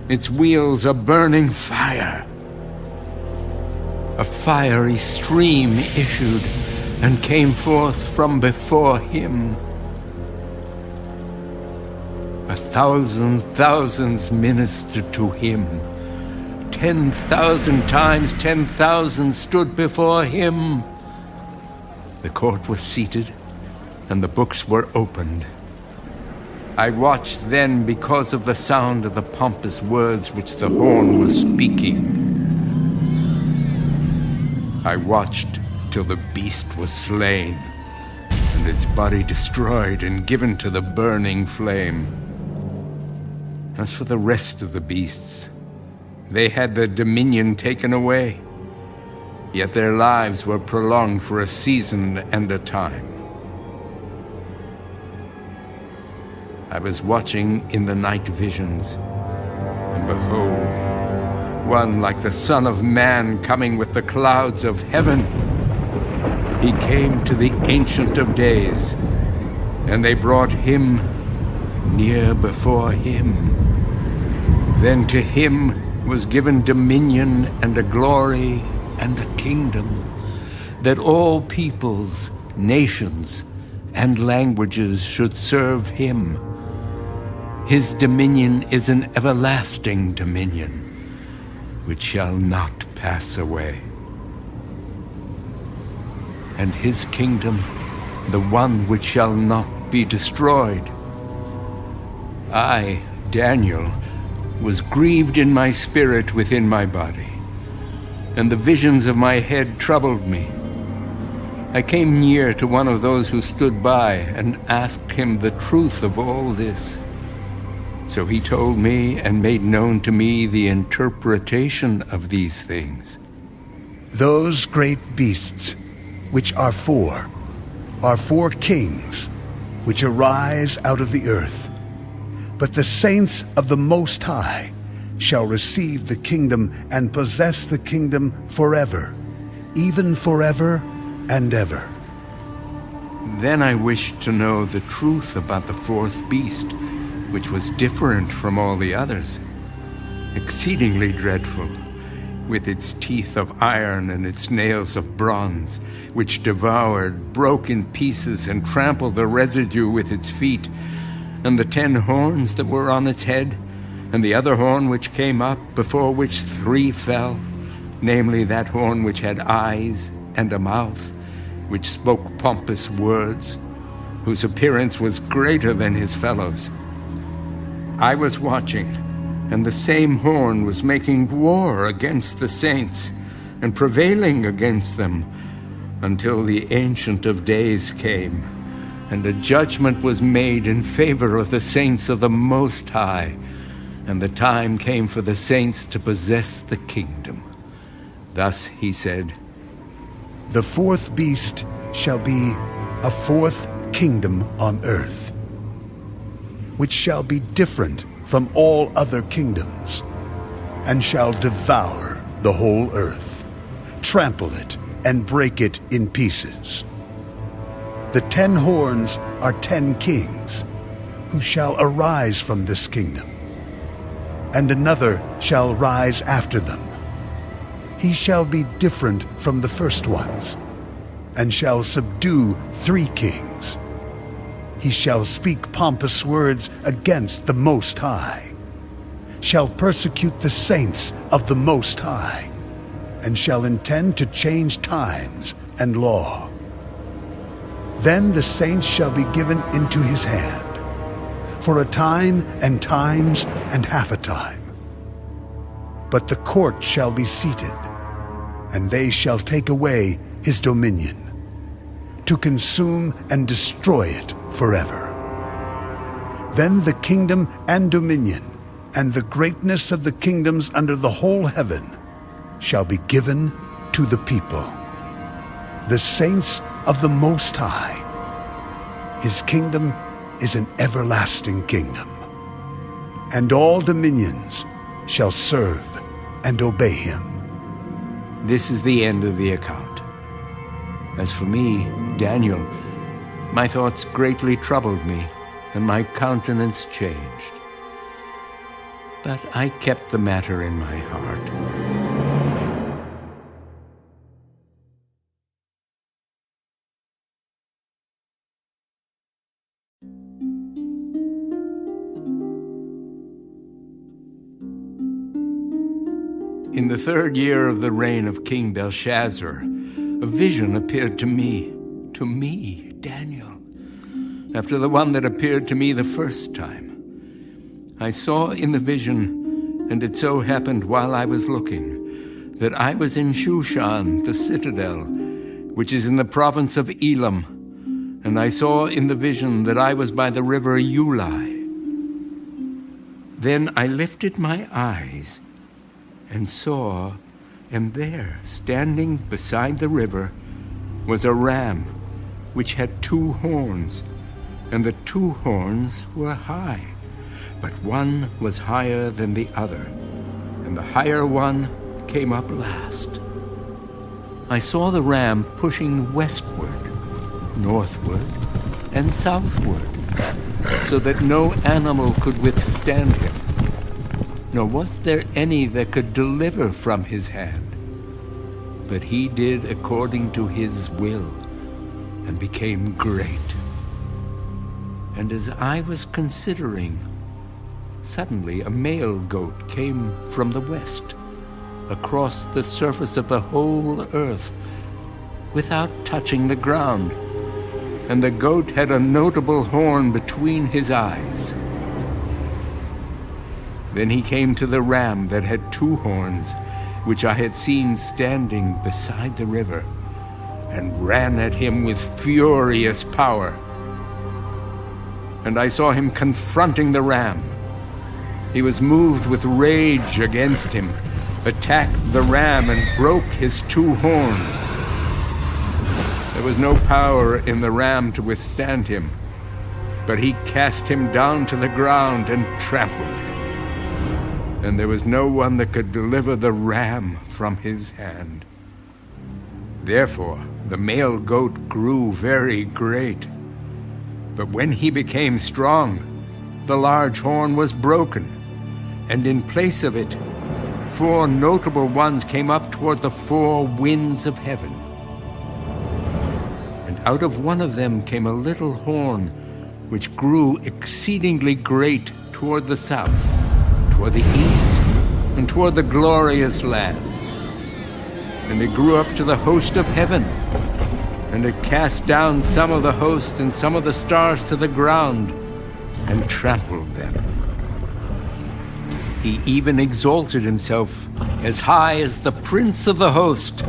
its wheels a burning fire. A fiery stream issued and came forth from before him. 1,000 thousands ministered to him. 10,000 times 10,000 stood before him. The court was seated, and the books were opened. I watched then because of the sound of the pompous words which the horn was speaking. I watched till the beast was slain, and its body destroyed and given to the burning flame. As for the rest of the beasts, they had their dominion taken away, yet their lives were prolonged for a season and a time. I was watching in the night visions, and behold, one like the Son of Man coming with the clouds of heaven. He came to the Ancient of Days, and they brought him near before him. Then to him was given dominion and a glory and a kingdom, that all peoples, nations, and languages should serve him. His dominion is an everlasting dominion, which shall not pass away. And his kingdom, the one which shall not be destroyed. I, Daniel, was grieved in my spirit within my body, and the visions of my head troubled me. I came near to one of those who stood by and asked him the truth of all this. So he told me and made known to me the interpretation of these things. Those great beasts, which are four kings, which arise out of the earth. But the saints of the Most High shall receive the kingdom and possess the kingdom forever, even forever and ever. Then I wished to know the truth about the fourth beast, which was different from all the others, exceedingly dreadful, with its teeth of iron and its nails of bronze, which devoured, broke in pieces, and trampled the residue with its feet, and the 10 horns that were on its head, and the other horn which came up, before which 3 fell, namely that horn which had eyes and a mouth, which spoke pompous words, whose appearance was greater than his fellows. I was watching, and the same horn was making war against the saints, and prevailing against them, until the Ancient of Days came, and a judgment was made in favor of the saints of the Most High, and the time came for the saints to possess the kingdom. Thus he said, The fourth beast shall be a fourth kingdom on earth, which shall be different from all other kingdoms, and shall devour the whole earth, trample it, and break it in pieces. The 10 horns are 10 kings, who shall arise from this kingdom, and another shall rise after them. He shall be different from the first ones, and shall subdue 3 kings. He shall speak pompous words against the Most High, shall persecute the saints of the Most High, and shall intend to change times and law. Then the saints shall be given into his hand, for a time and times and half a time. But the court shall be seated, and they shall take away his dominion, to consume and destroy it forever. Then the kingdom and dominion, and the greatness of the kingdoms under the whole heaven, shall be given to the people, the saints of the Most High. His kingdom is an everlasting kingdom, and all dominions shall serve and obey him. This is the end of the account. As for me, Daniel, my thoughts greatly troubled me, and my countenance changed. But I kept the matter in my heart. In the 3rd year of the reign of King Belshazzar, a vision appeared to me, Daniel, after the one that appeared to me the first time. I saw in the vision, and it so happened while I was looking, that I was in Shushan, the citadel, which is in the province of Elam, and I saw in the vision that I was by the river Ulai. Then I lifted my eyes and saw, and there, standing beside the river, was a ram which had 2 horns, and the 2 horns were high, but one was higher than the other, and the higher one came up last. I saw the ram pushing westward, northward, and southward, so that no animal could withstand him, nor was there any that could deliver from his hand. But he did according to his will, and became great. And as I was considering, suddenly a male goat came from the west, across the surface of the whole earth, without touching the ground, and the goat had a notable horn between his eyes. Then he came to the ram that had 2 horns, which I had seen standing beside the river, and ran at him with furious power. And I saw him confronting the ram. He was moved with rage against him, attacked the ram, and broke his 2 horns. There was no power in the ram to withstand him, but he cast him down to the ground and trampled him. And there was no one that could deliver the ram from his hand. Therefore the male goat grew very great. But when he became strong, the large horn was broken, and in place of it, 4 notable ones came up toward the 4 winds of heaven. And out of one of them came a little horn, which grew exceedingly great toward the south, toward the east, and toward the glorious land. And it grew up to the host of heaven, and it cast down some of the host and some of the stars to the ground, and trampled them. He even exalted himself as high as the prince of the host,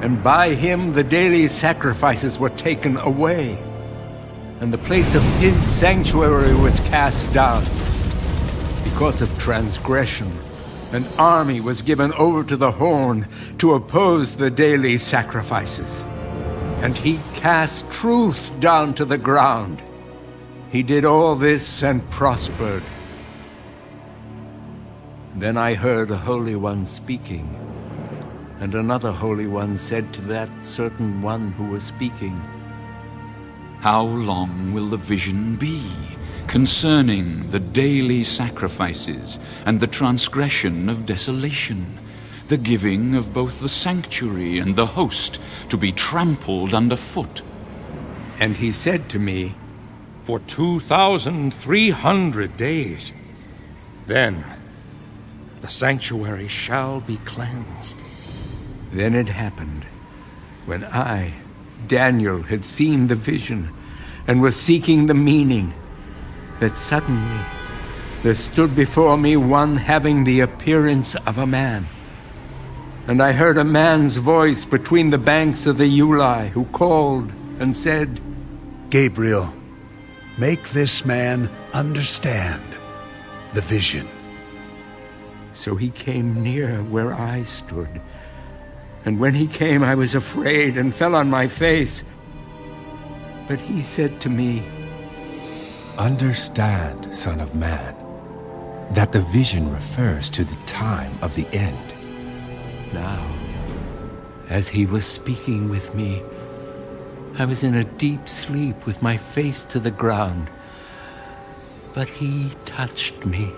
and by him the daily sacrifices were taken away, and the place of his sanctuary was cast down. Because of transgression, an army was given over to the horn to oppose the daily sacrifices. And he cast truth down to the ground. He did all this and prospered. Then I heard a Holy One speaking, and another Holy One said to that certain one who was speaking, How long will the vision be concerning the daily sacrifices and the transgression of desolation, the giving of both the sanctuary and the host to be trampled underfoot? And he said to me, For 2,300 days. Then the sanctuary shall be cleansed. Then it happened, when I, Daniel, had seen the vision and was seeking the meaning, that suddenly there stood before me one having the appearance of a man. And I heard a man's voice between the banks of the Ulai, who called and said, Gabriel, make this man understand the vision. So he came near where I stood. And when he came, I was afraid and fell on my face. But he said to me, Understand, Son of Man, that the vision refers to the time of the end. Now, as he was speaking with me, I was in a deep sleep with my face to the ground. But he touched me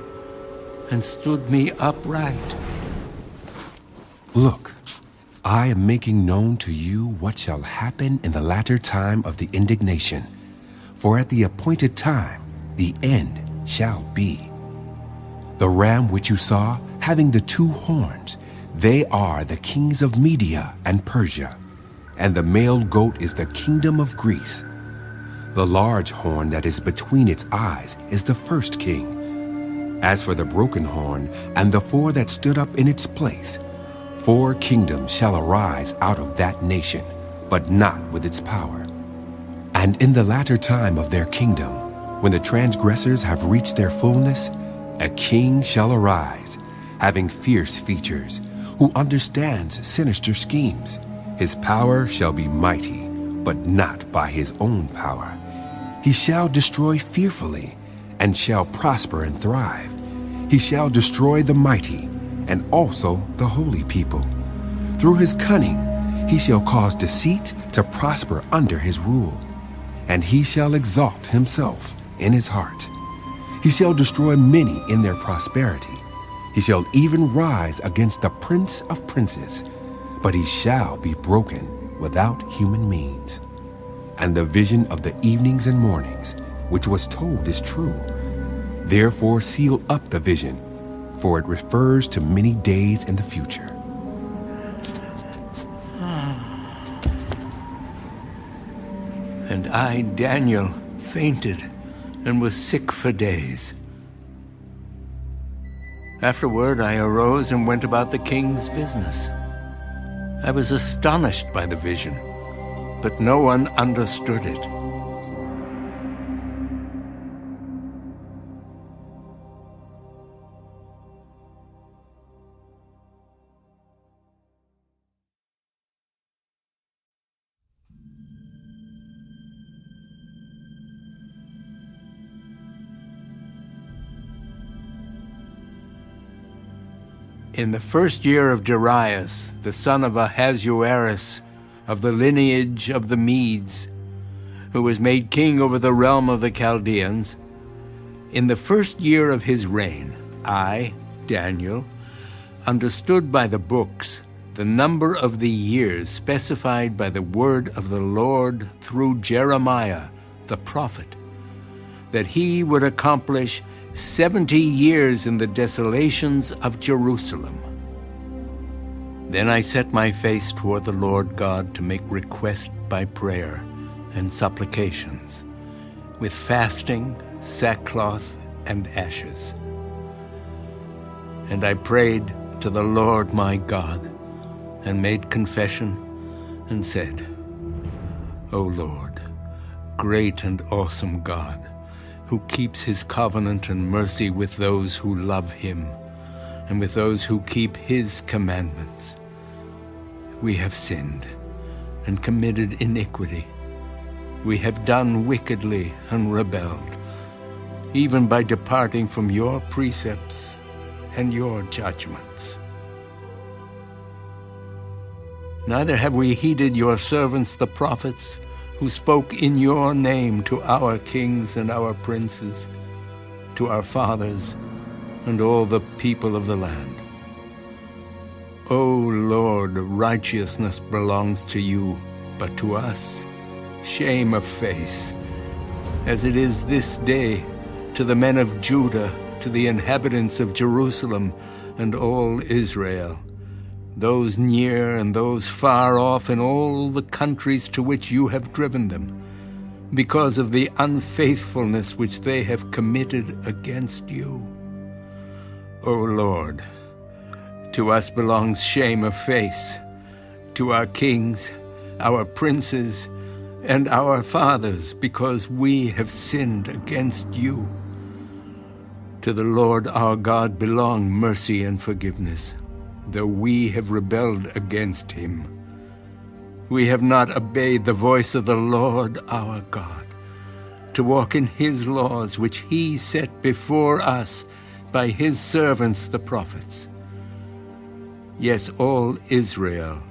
and stood me upright. Look, I am making known to you what shall happen in the latter time of the indignation. For at the appointed time, the end shall be. The ram which you saw, having the 2 horns, they are the kings of Media and Persia, and the male goat is the kingdom of Greece. The large horn that is between its eyes is the first king. As for the broken horn and the 4 that stood up in its place, 4 kingdoms shall arise out of that nation, but not with its power. And in the latter time of their kingdom, when the transgressors have reached their fullness, A king shall arise, having fierce features, who understands sinister schemes. His power shall be mighty, but not by his own power. He shall destroy fearfully, and shall prosper and thrive. He shall destroy the mighty, and also the holy people. Through his cunning he shall cause deceit to prosper under his rule, and he shall exalt himself in his heart. He shall destroy many in their prosperity. He shall even rise against the prince of princes, but he shall be broken without human means. And the vision of the evenings and mornings, which was told, is true. Therefore seal up the vision, for it refers to many days in the future. And I, Daniel, fainted and was sick for days. Afterward I arose and went about the king's business. I was astonished by the vision, but no one understood it. In the first year of Darius, the son of Ahasuerus, of the lineage of the Medes, who was made king over the realm of the Chaldeans, in the first year of his reign, I, Daniel, understood by the books the number of the years specified by the word of the Lord through Jeremiah, the prophet, that he would accomplish 70 years in the desolations of Jerusalem. Then I set my face toward the Lord God to make request by prayer and supplications, with fasting, sackcloth, and ashes. And I prayed to the Lord my God, and made confession, and said, O Lord, great and awesome God, who keeps his covenant and mercy with those who love him, and with those who keep his commandments. We have sinned and committed iniquity. We have done wickedly and rebelled, even by departing from your precepts and your judgments. Neither have we heeded your servants the prophets, who spoke in your name to our kings and our princes, to our fathers and all the people of the land. O Lord, righteousness belongs to you, but to us shame of face, as it is this day to the men of Judah, to the inhabitants of Jerusalem and all Israel, those near and those far off in all the countries to which you have driven them, because of the unfaithfulness which they have committed against you. O Lord, to us belongs shame of face, to our kings, our princes, and our fathers, because we have sinned against you. To the Lord our God belong mercy and forgiveness, though we have rebelled against him. We have not obeyed the voice of the Lord our God, to walk in his laws which he set before us by his servants the prophets. Yes, all Israel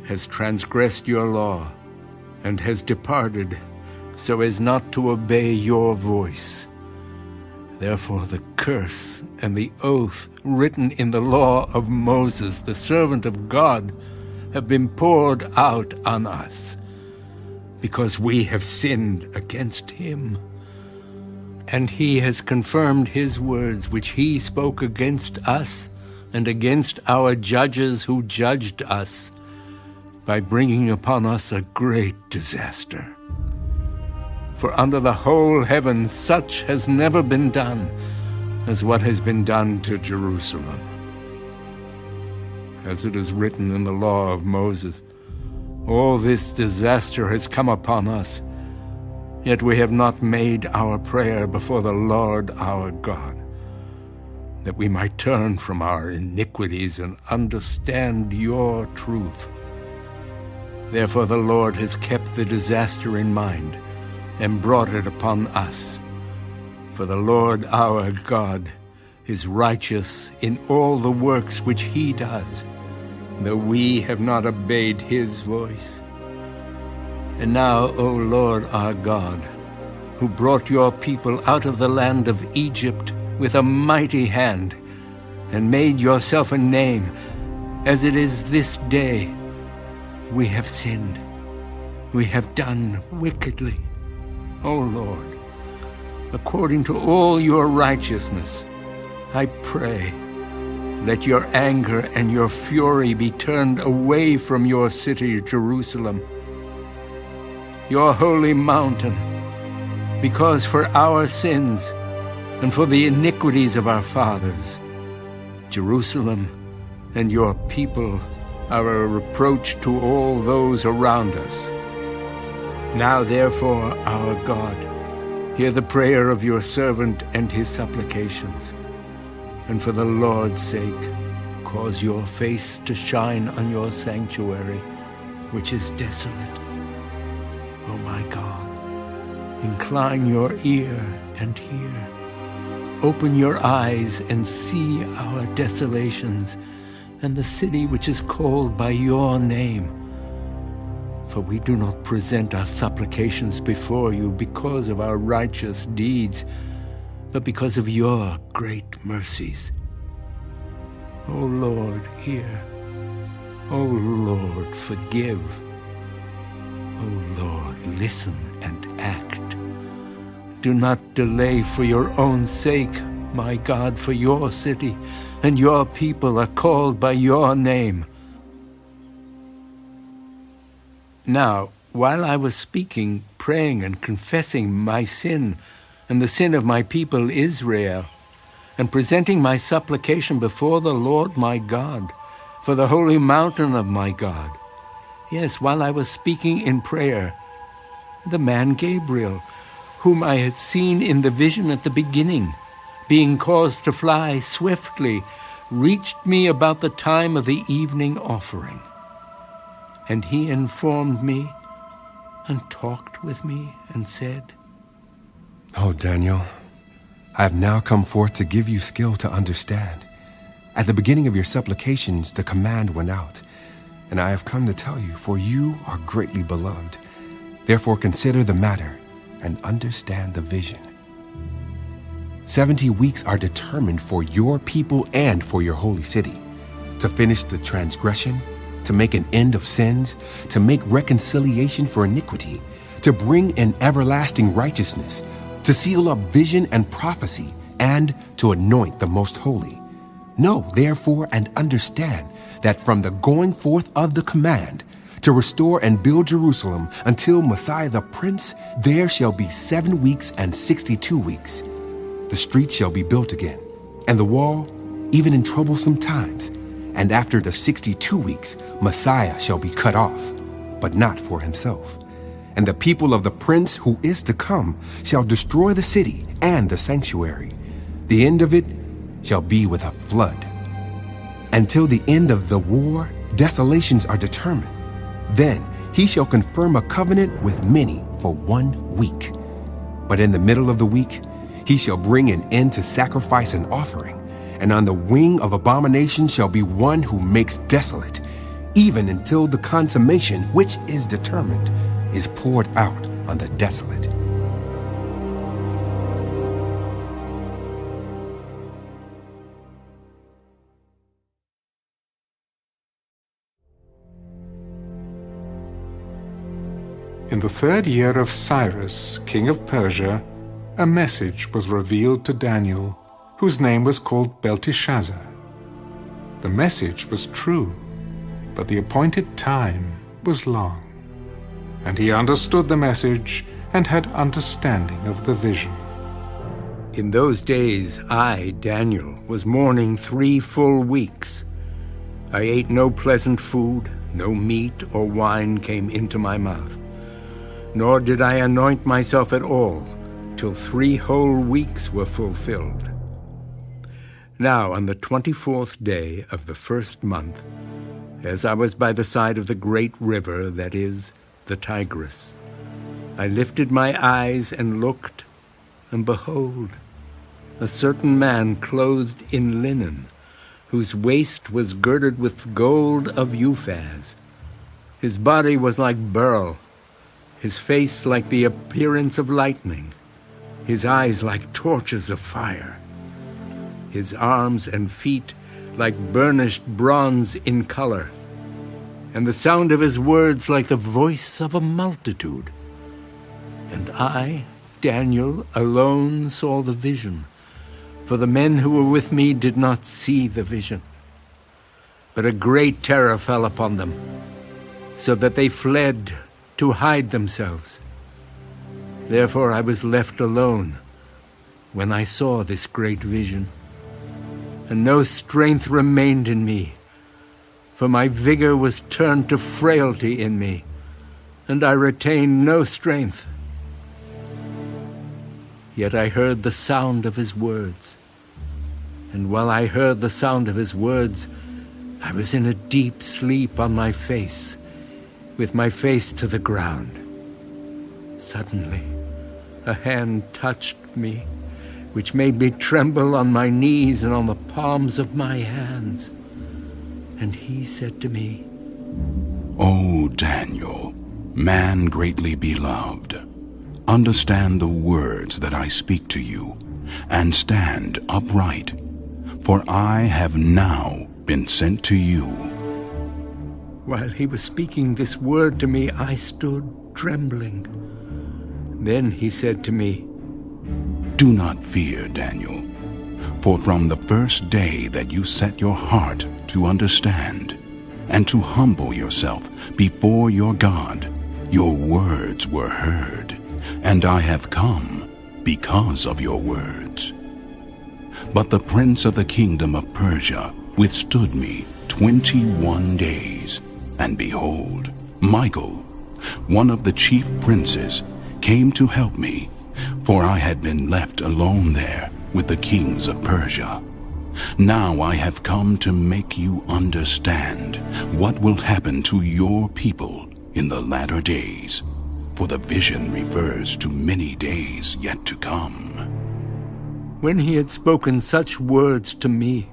has transgressed your law and has departed so as not to obey your voice. Therefore the curse and the oath written in the law of Moses, the servant of God, have been poured out on us, because we have sinned against him. And he has confirmed his words which he spoke against us and against our judges who judged us, by bringing upon us a great disaster. For under the whole heaven such has never been done as what has been done to Jerusalem. As it is written in the law of Moses, all this disaster has come upon us, yet we have not made our prayer before the Lord our God. that we might turn from our iniquities and understand your truth. Therefore the Lord has kept the disaster in mind and brought it upon us. For the Lord our God is righteous in all the works which he does, though we have not obeyed his voice. And now, O Lord our God, who brought your people out of the land of Egypt with a mighty hand, and made yourself a name, as it is this day, we have sinned. We have done wickedly. O Lord, according to all your righteousness, I pray, let your anger and your fury be turned away from your city, Jerusalem, your holy mountain, because for our sins and for the iniquities of our fathers, Jerusalem and your people are a reproach to all those around us. Now therefore, our God, hear the prayer of your servant and his supplications, and for the Lord's sake, cause your face to shine on your sanctuary, which is desolate. O my God, incline your ear and hear. Open your eyes and see our desolations and the city which is called by your name. For we do not present our supplications before you because of our righteous deeds, but because of your great mercies. O Lord, hear. O Lord, forgive. O Lord, listen and act. Do not delay for your own sake, my God, for your city and your people are called by your name. Now, while I was speaking, praying, and confessing my sin and the sin of my people Israel, and presenting my supplication before the Lord my God, for the holy mountain of my God, yes, while I was speaking in prayer, the man Gabriel, whom I had seen in the vision at the beginning, being caused to fly swiftly, reached me about the time of the evening offering. And he informed me and talked with me and said, "O Daniel, I have now come forth to give you skill to understand. At the beginning of your supplications, the command went out, and I have come to tell you, for you are greatly beloved. Therefore consider the matter and understand the vision. 70 weeks are determined for your people and for your holy city, to finish the transgression, to make an end of sins, to make reconciliation for iniquity, to bring in everlasting righteousness, to seal up vision and prophecy, and to anoint the most holy. Know, therefore, and understand that from the going forth of the command to restore and build Jerusalem until Messiah the Prince, there shall be 7 weeks and 62 weeks. The street shall be built again, and the wall, even in troublesome times. And after the 62 weeks, Messiah shall be cut off, but not for himself. And the people of the Prince who is to come shall destroy the city and the sanctuary. The end of it shall be with a flood. Until the end of the war, desolations are determined. Then he shall confirm a covenant with many for 1 week. But in the middle of the week, he shall bring an end to sacrifice and offering, and on the wing of abomination shall be one who makes desolate, even until the consummation which is determined is poured out on the desolate. In the 3rd year of Cyrus, king of Persia, a message was revealed to Daniel, whose name was called Belteshazzar. The message was true, but the appointed time was long. And he understood the message and had understanding of the vision. In those days I, Daniel, was mourning 3 full weeks. I ate no pleasant food, no meat or wine came into my mouth. Nor did I anoint myself at all, till 3 whole weeks were fulfilled. Now, on the 24th day of the first month, as I was by the side of the great river that is the Tigris, I lifted my eyes and looked, and behold, a certain man clothed in linen, whose waist was girded with gold of Uphaz. His body was like beryl, his face like the appearance of lightning, his eyes like torches of fire, his arms and feet like burnished bronze in color, and the sound of his words like the voice of a multitude. And I, Daniel, alone saw the vision, for the men who were with me did not see the vision. But a great terror fell upon them, so that they fled to hide themselves. Therefore I was left alone when I saw this great vision, and no strength remained in me, for my vigor was turned to frailty in me, and I retained no strength. Yet I heard the sound of his words, and while I heard the sound of his words, I was in a deep sleep on my face, with my face to the ground. Suddenly, a hand touched me, which made me tremble on my knees and on the palms of my hands. And he said to me, O Daniel, man greatly beloved, understand the words that I speak to you, and stand upright, for I have now been sent to you. While he was speaking this word to me, I stood trembling. Then he said to me, Do not fear, Daniel, for from the first day that you set your heart to understand and to humble yourself before your God, your words were heard, and I have come because of your words. But the prince of the kingdom of Persia withstood me 21 days, and behold, Michael, one of the chief princes, came to help me, for I had been left alone there with the kings of Persia. Now I have come to make you understand what will happen to your people in the latter days, for the vision refers to many days yet to come. When he had spoken such words to me,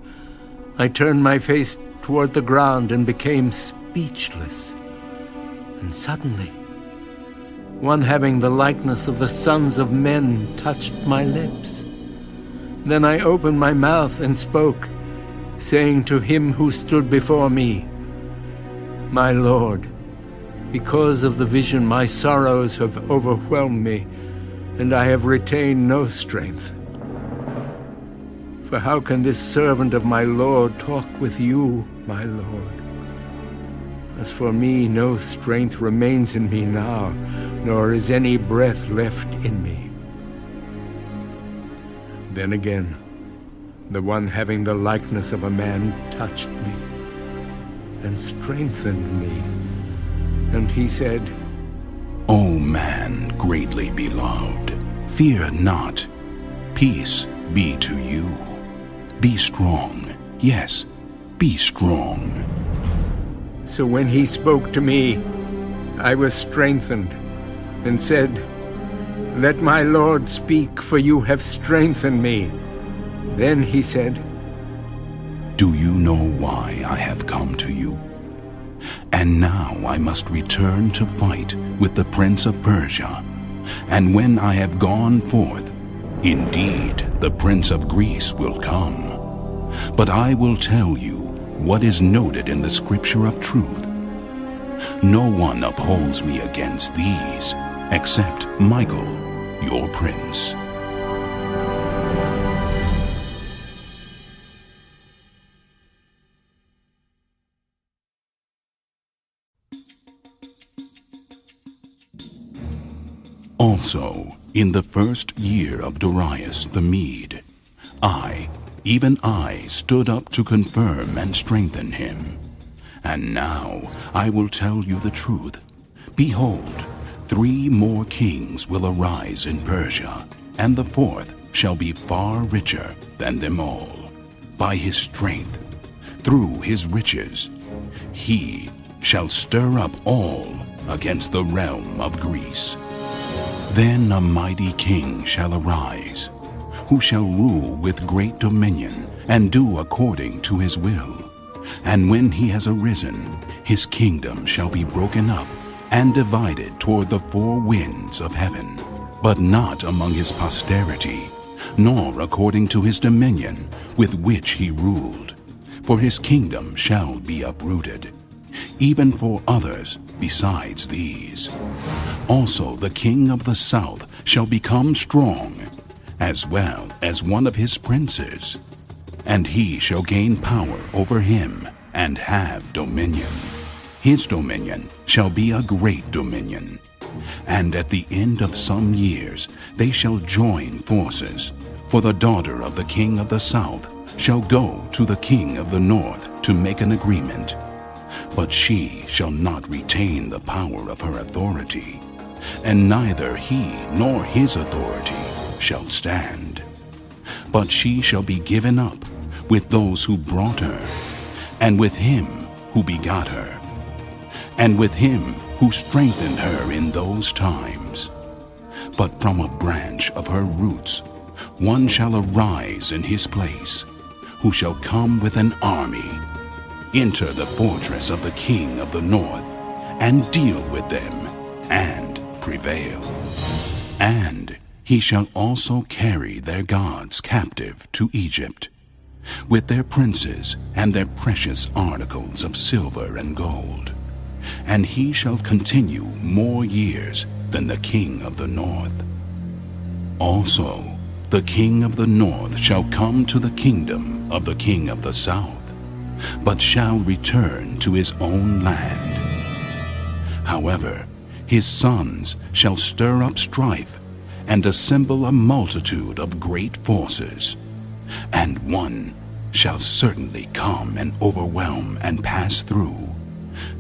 I turned my face toward the ground and became speechless. And suddenly, one having the likeness of the sons of men touched my lips. Then I opened my mouth and spoke, saying to him who stood before me, My Lord, because of the vision my sorrows have overwhelmed me, and I have retained no strength. For how can this servant of my Lord talk with you, my Lord? As for me, no strength remains in me now, nor is any breath left in me. Then again, the one having the likeness of a man touched me and strengthened me. And he said, O man greatly beloved, fear not. Peace be to you. Be strong. Yes, be strong. So when he spoke to me, I was strengthened, and said, Let my Lord speak, for you have strengthened me. Then he said, Do you know why I have come to you? And now I must return to fight with the prince of Persia. And when I have gone forth, indeed the prince of Greece will come. But I will tell you what is noted in the scripture of truth. No one upholds me against these, except Michael, your prince. Also, in the first year of Darius the Mede, even I, stood up to confirm and strengthen him. And now I will tell you the truth. Behold, 3 more kings will arise in Persia, and the 4th shall be far richer than them all. by his strength, through his riches. He shall stir up all against the realm of Greece. Then a mighty king shall arise, who shall rule with great dominion, and do according to his will. And when he has arisen, his kingdom shall be broken up and divided toward the four winds of heaven, but not among his posterity, nor according to his dominion with which he ruled. For his kingdom shall be uprooted, even for others besides these. Also the king of the south shall become strong, as well as one of his princes, and he shall gain power over him and have dominion. His dominion shall be a great dominion, and at the end of some years they shall join forces, for the daughter of the king of the south shall go to the king of the north to make an agreement. But she shall not retain the power of her authority, and neither he nor his authority shall stand. But she shall be given up with those who brought her, and with him who begot her, and with him who strengthened her in those times. But from a branch of her roots one shall arise in his place, who shall come with an army, enter the fortress of the king of the north, and deal with them, and prevail. And he shall also carry their gods captive to Egypt, with their princes and their precious articles of silver and gold. And he shall continue more years than the king of the north. Also, the king of the north shall come to the kingdom of the king of the south, but shall return to his own land. However, his sons shall stir up strife and assemble a multitude of great forces, and one shall certainly come and overwhelm and pass through.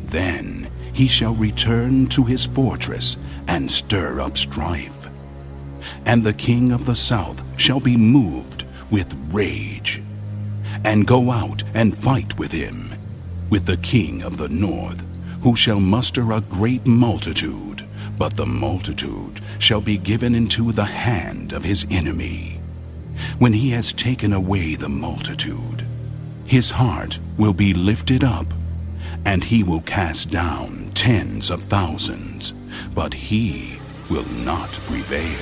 Then he shall return to his fortress and stir up strife. And the king of the south shall be moved with rage, and go out and fight with him, with the king of the north, who shall muster a great multitude, but the multitude shall be given into the hand of his enemy. When he has taken away the multitude, his heart will be lifted up, and he will cast down tens of thousands, but he will not prevail.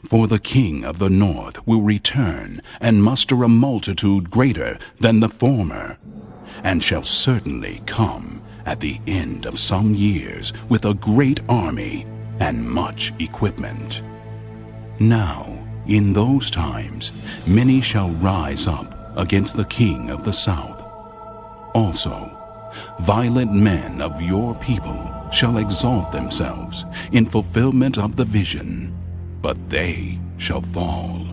For the king of the north will return and muster a multitude greater than the former, and shall certainly come at the end of some years with a great army and much equipment. Now, in those times, many shall rise up against the king of the south. Also, violent men of your people shall exalt themselves in fulfillment of the vision, but they shall fall.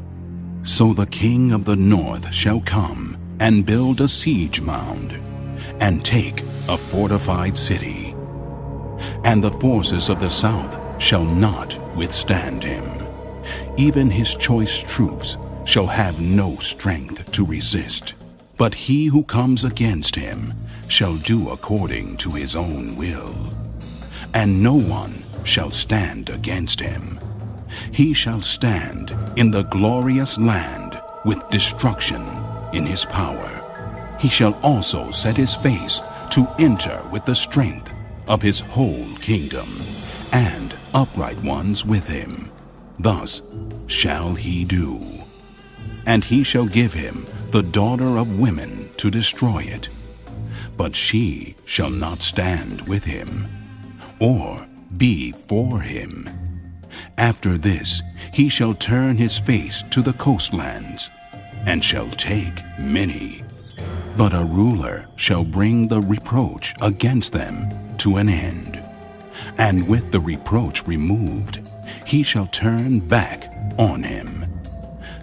So the king of the north shall come and build a siege mound, and take a fortified city. And the forces of the south shall not withstand him. Even his choice troops shall have no strength to resist. But he who comes against him shall do according to his own will, and no one shall stand against him. He shall stand in the glorious land with destruction in his power. He shall also set his face to enter with the strength of his whole kingdom, and upright ones with him. Thus shall he do. And he shall give him the daughter of women to destroy it, but she shall not stand with him, or be for him. After this he shall turn his face to the coastlands, and shall take many. But a ruler shall bring the reproach against them to an end, and with the reproach removed, he shall turn back on him.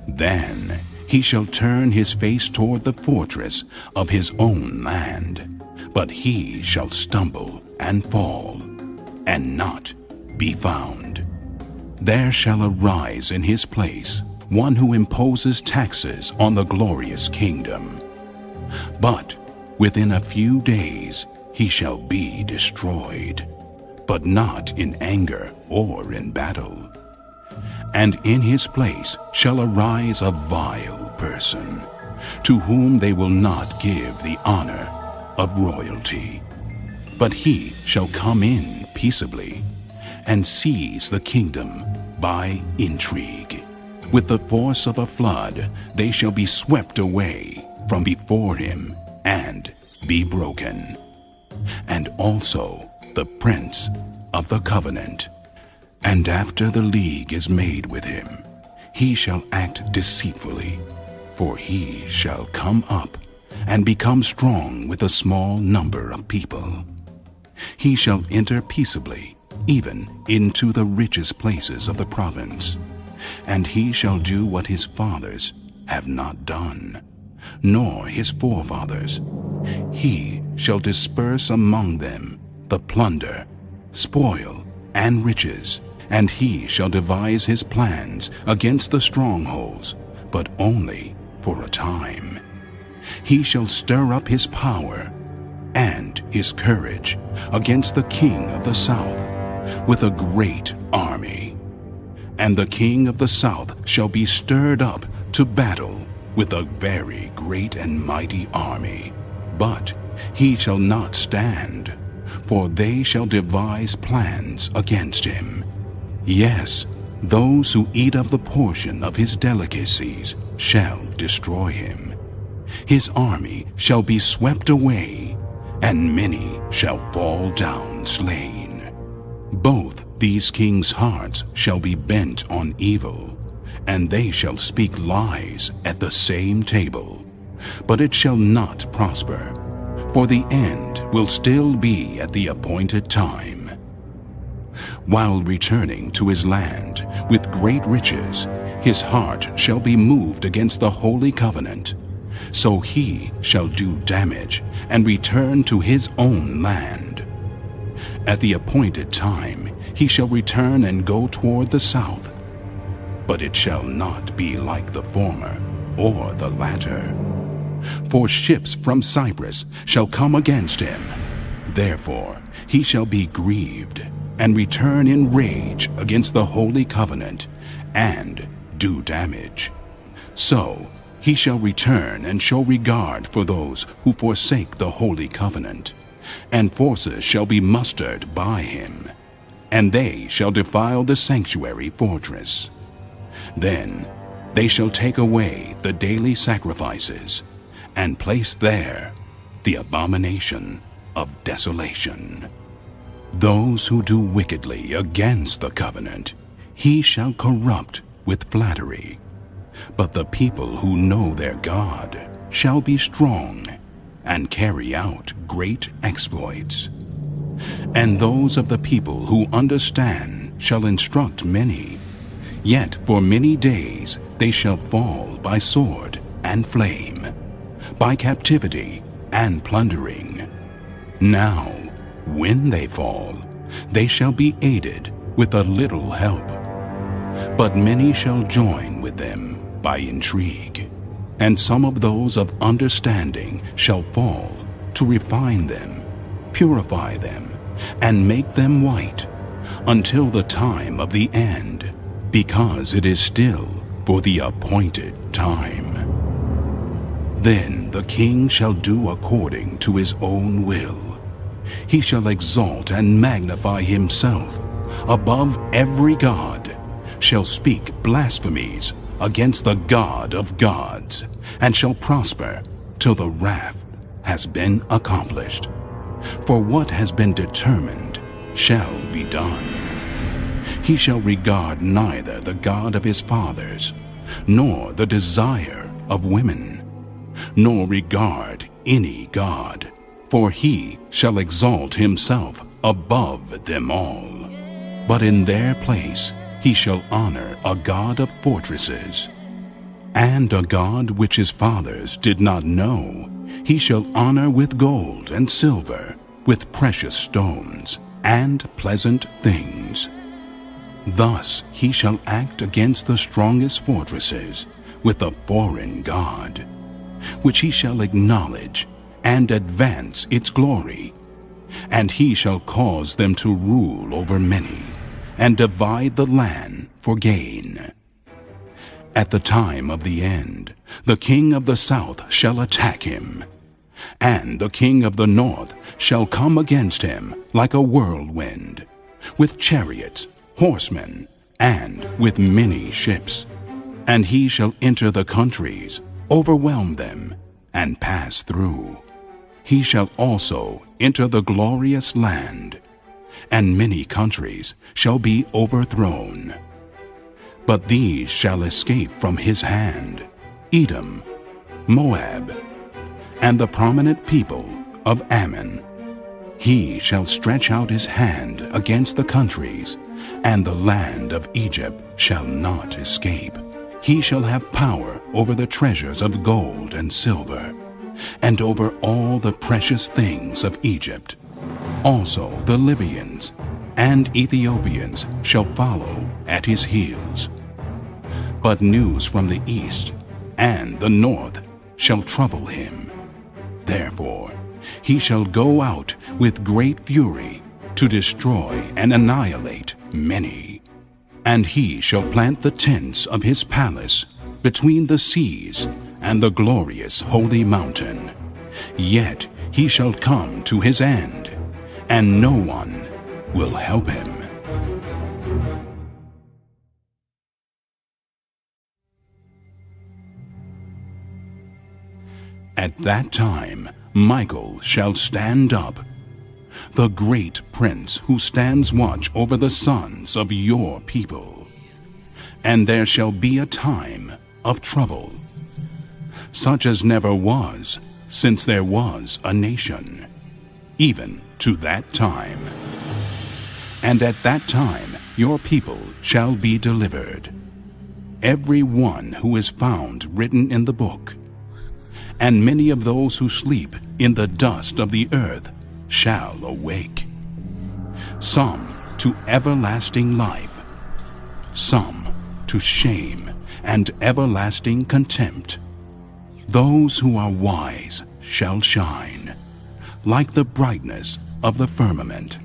Then he shall turn his face toward the fortress of his own land, but he shall stumble and fall, and not be found. There shall arise in his place one who imposes taxes on the glorious kingdom. But within a few days he shall be destroyed, but not in anger or in battle. And in his place shall arise a vile person, to whom they will not give the honor of royalty. But he shall come in peaceably, and seize the kingdom by intrigue. With the force of a flood they shall be swept away from before him, and be broken. And also the prince of the covenant. And after the league is made with him, he shall act deceitfully, for he shall come up and become strong with a small number of people. He shall enter peaceably, even into the richest places of the province, and he shall do what his fathers have not done, nor his forefathers. He shall disperse among them the plunder, spoil, and riches, and he shall devise his plans against the strongholds, but only for a time. He shall stir up his power and his courage against the king of the south with a great army. And the king of the south shall be stirred up to battle with a very great and mighty army. But he shall not stand, for they shall devise plans against him. Yes, those who eat of the portion of his delicacies shall destroy him. His army shall be swept away, and many shall fall down slain. Both these kings' hearts shall be bent on evil, and they shall speak lies at the same table. But it shall not prosper, for the end will still be at the appointed time. While returning to his land with great riches, his heart shall be moved against the holy covenant. So he shall do damage and return to his own land. At the appointed time he shall return and go toward the south. But it shall not be like the former or the latter. For ships from Cyprus shall come against him. Therefore he shall be grieved, and return in rage against the holy covenant, and do damage. So he shall return and show regard for those who forsake the holy covenant, and forces shall be mustered by him, and they shall defile the sanctuary fortress. Then they shall take away the daily sacrifices, and place there the abomination of desolation. Those who do wickedly against the covenant, he shall corrupt with flattery. But the people who know their God shall be strong, and carry out great exploits. And those of the people who understand shall instruct many. Yet for many days they shall fall by sword and flame, by captivity and plundering. Now, when they fall, they shall be aided with a little help. But many shall join with them by intrigue, and some of those of understanding shall fall to refine them, purify them, and make them white, until the time of the end, because it is still for the appointed time. Then the king shall do according to his own will. He shall exalt and magnify himself above every god, shall speak blasphemies against the God of gods, and shall prosper till the wrath has been accomplished. For what has been determined shall be done. He shall regard neither the God of his fathers, nor the desire of women, nor regard any god, for he shall exalt himself above them all. But in their place he shall honor a God of fortresses, and a God which his fathers did not know he shall honor with gold and silver, with precious stones and pleasant things. Thus he shall act against the strongest fortresses with a foreign god, which he shall acknowledge and advance its glory. And he shall cause them to rule over many, and divide the land for gain. At the time of the end, the king of the south shall attack him, and the king of the north shall come against him like a whirlwind, with chariots, horsemen, and with many ships. And he shall enter the countries, overwhelm them, and pass through. He shall also enter the glorious land, and many countries shall be overthrown. But these shall escape from his hand: Edom, Moab, and the prominent people of Ammon. He shall stretch out his hand against the countries, and the land of Egypt shall not escape. He shall have power over the treasures of gold and silver, and over all the precious things of Egypt. Also the Libyans and Ethiopians shall follow at his heels. But news from the east and the north shall trouble him. Therefore he shall go out with great fury to destroy and annihilate many. And he shall plant the tents of his palace between the seas and the glorious holy mountain. Yet he shall come to his end, and no one will help him. At that time Michael shall stand up, the great prince who stands watch over the sons of your people. And there shall be a time of trouble, such as never was since there was a nation, even to that time. And at that time your people shall be delivered, every one who is found written in the book. And many of those who sleep in the dust of the earth shall awake, some to everlasting life, some to shame and everlasting contempt. Those who are wise shall shine, like the brightness of the firmament,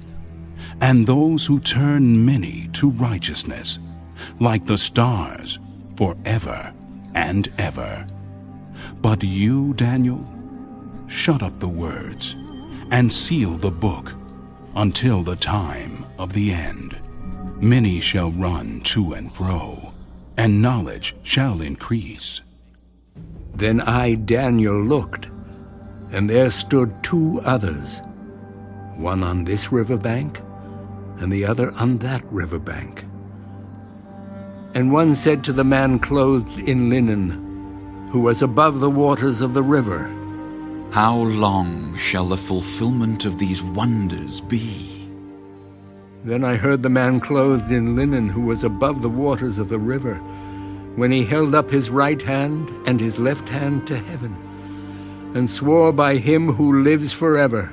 and those who turn many to righteousness, like the stars forever and ever. But you, Daniel, shut up the words and seal the book until the time of the end. Many shall run to and fro, and knowledge shall increase. Then I, Daniel, looked, and there stood two others, one on this riverbank, and the other on that riverbank. And one said to the man clothed in linen, who was above the waters of the river, How long shall the fulfillment of these wonders be? Then I heard the man clothed in linen who was above the waters of the river, when he held up his right hand and his left hand to heaven, and swore by him who lives forever,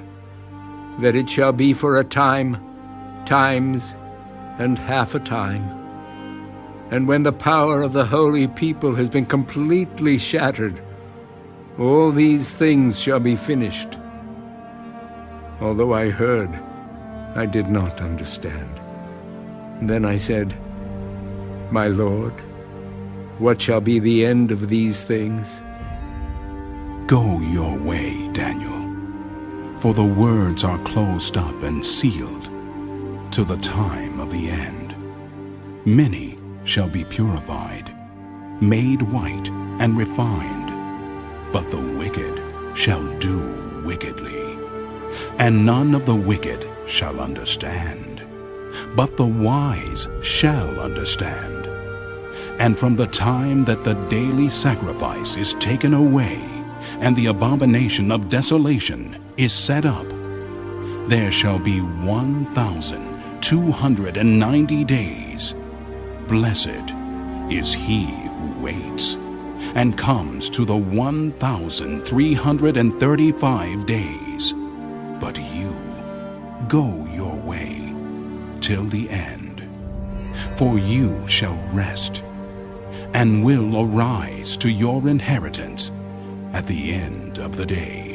that it shall be for a time, times, and half a time. And when the power of the holy people has been completely shattered, all these things shall be finished. Although I heard, I did not understand. And then I said, My Lord, what shall be the end of these things? Go your way, Daniel, for the words are closed up and sealed till the time of the end. Many shall be purified, made white and refined, but the wicked shall do wickedly, and none of the wicked shall understand, but the wise shall understand. And from the time that the daily sacrifice is taken away, and the abomination of desolation is set up, there shall be 1,290 days. Blessed is he who waits, and comes to the 1,335 days. But you, go your way till the end. for you shall rest, and will arise to your inheritance at the end of the day.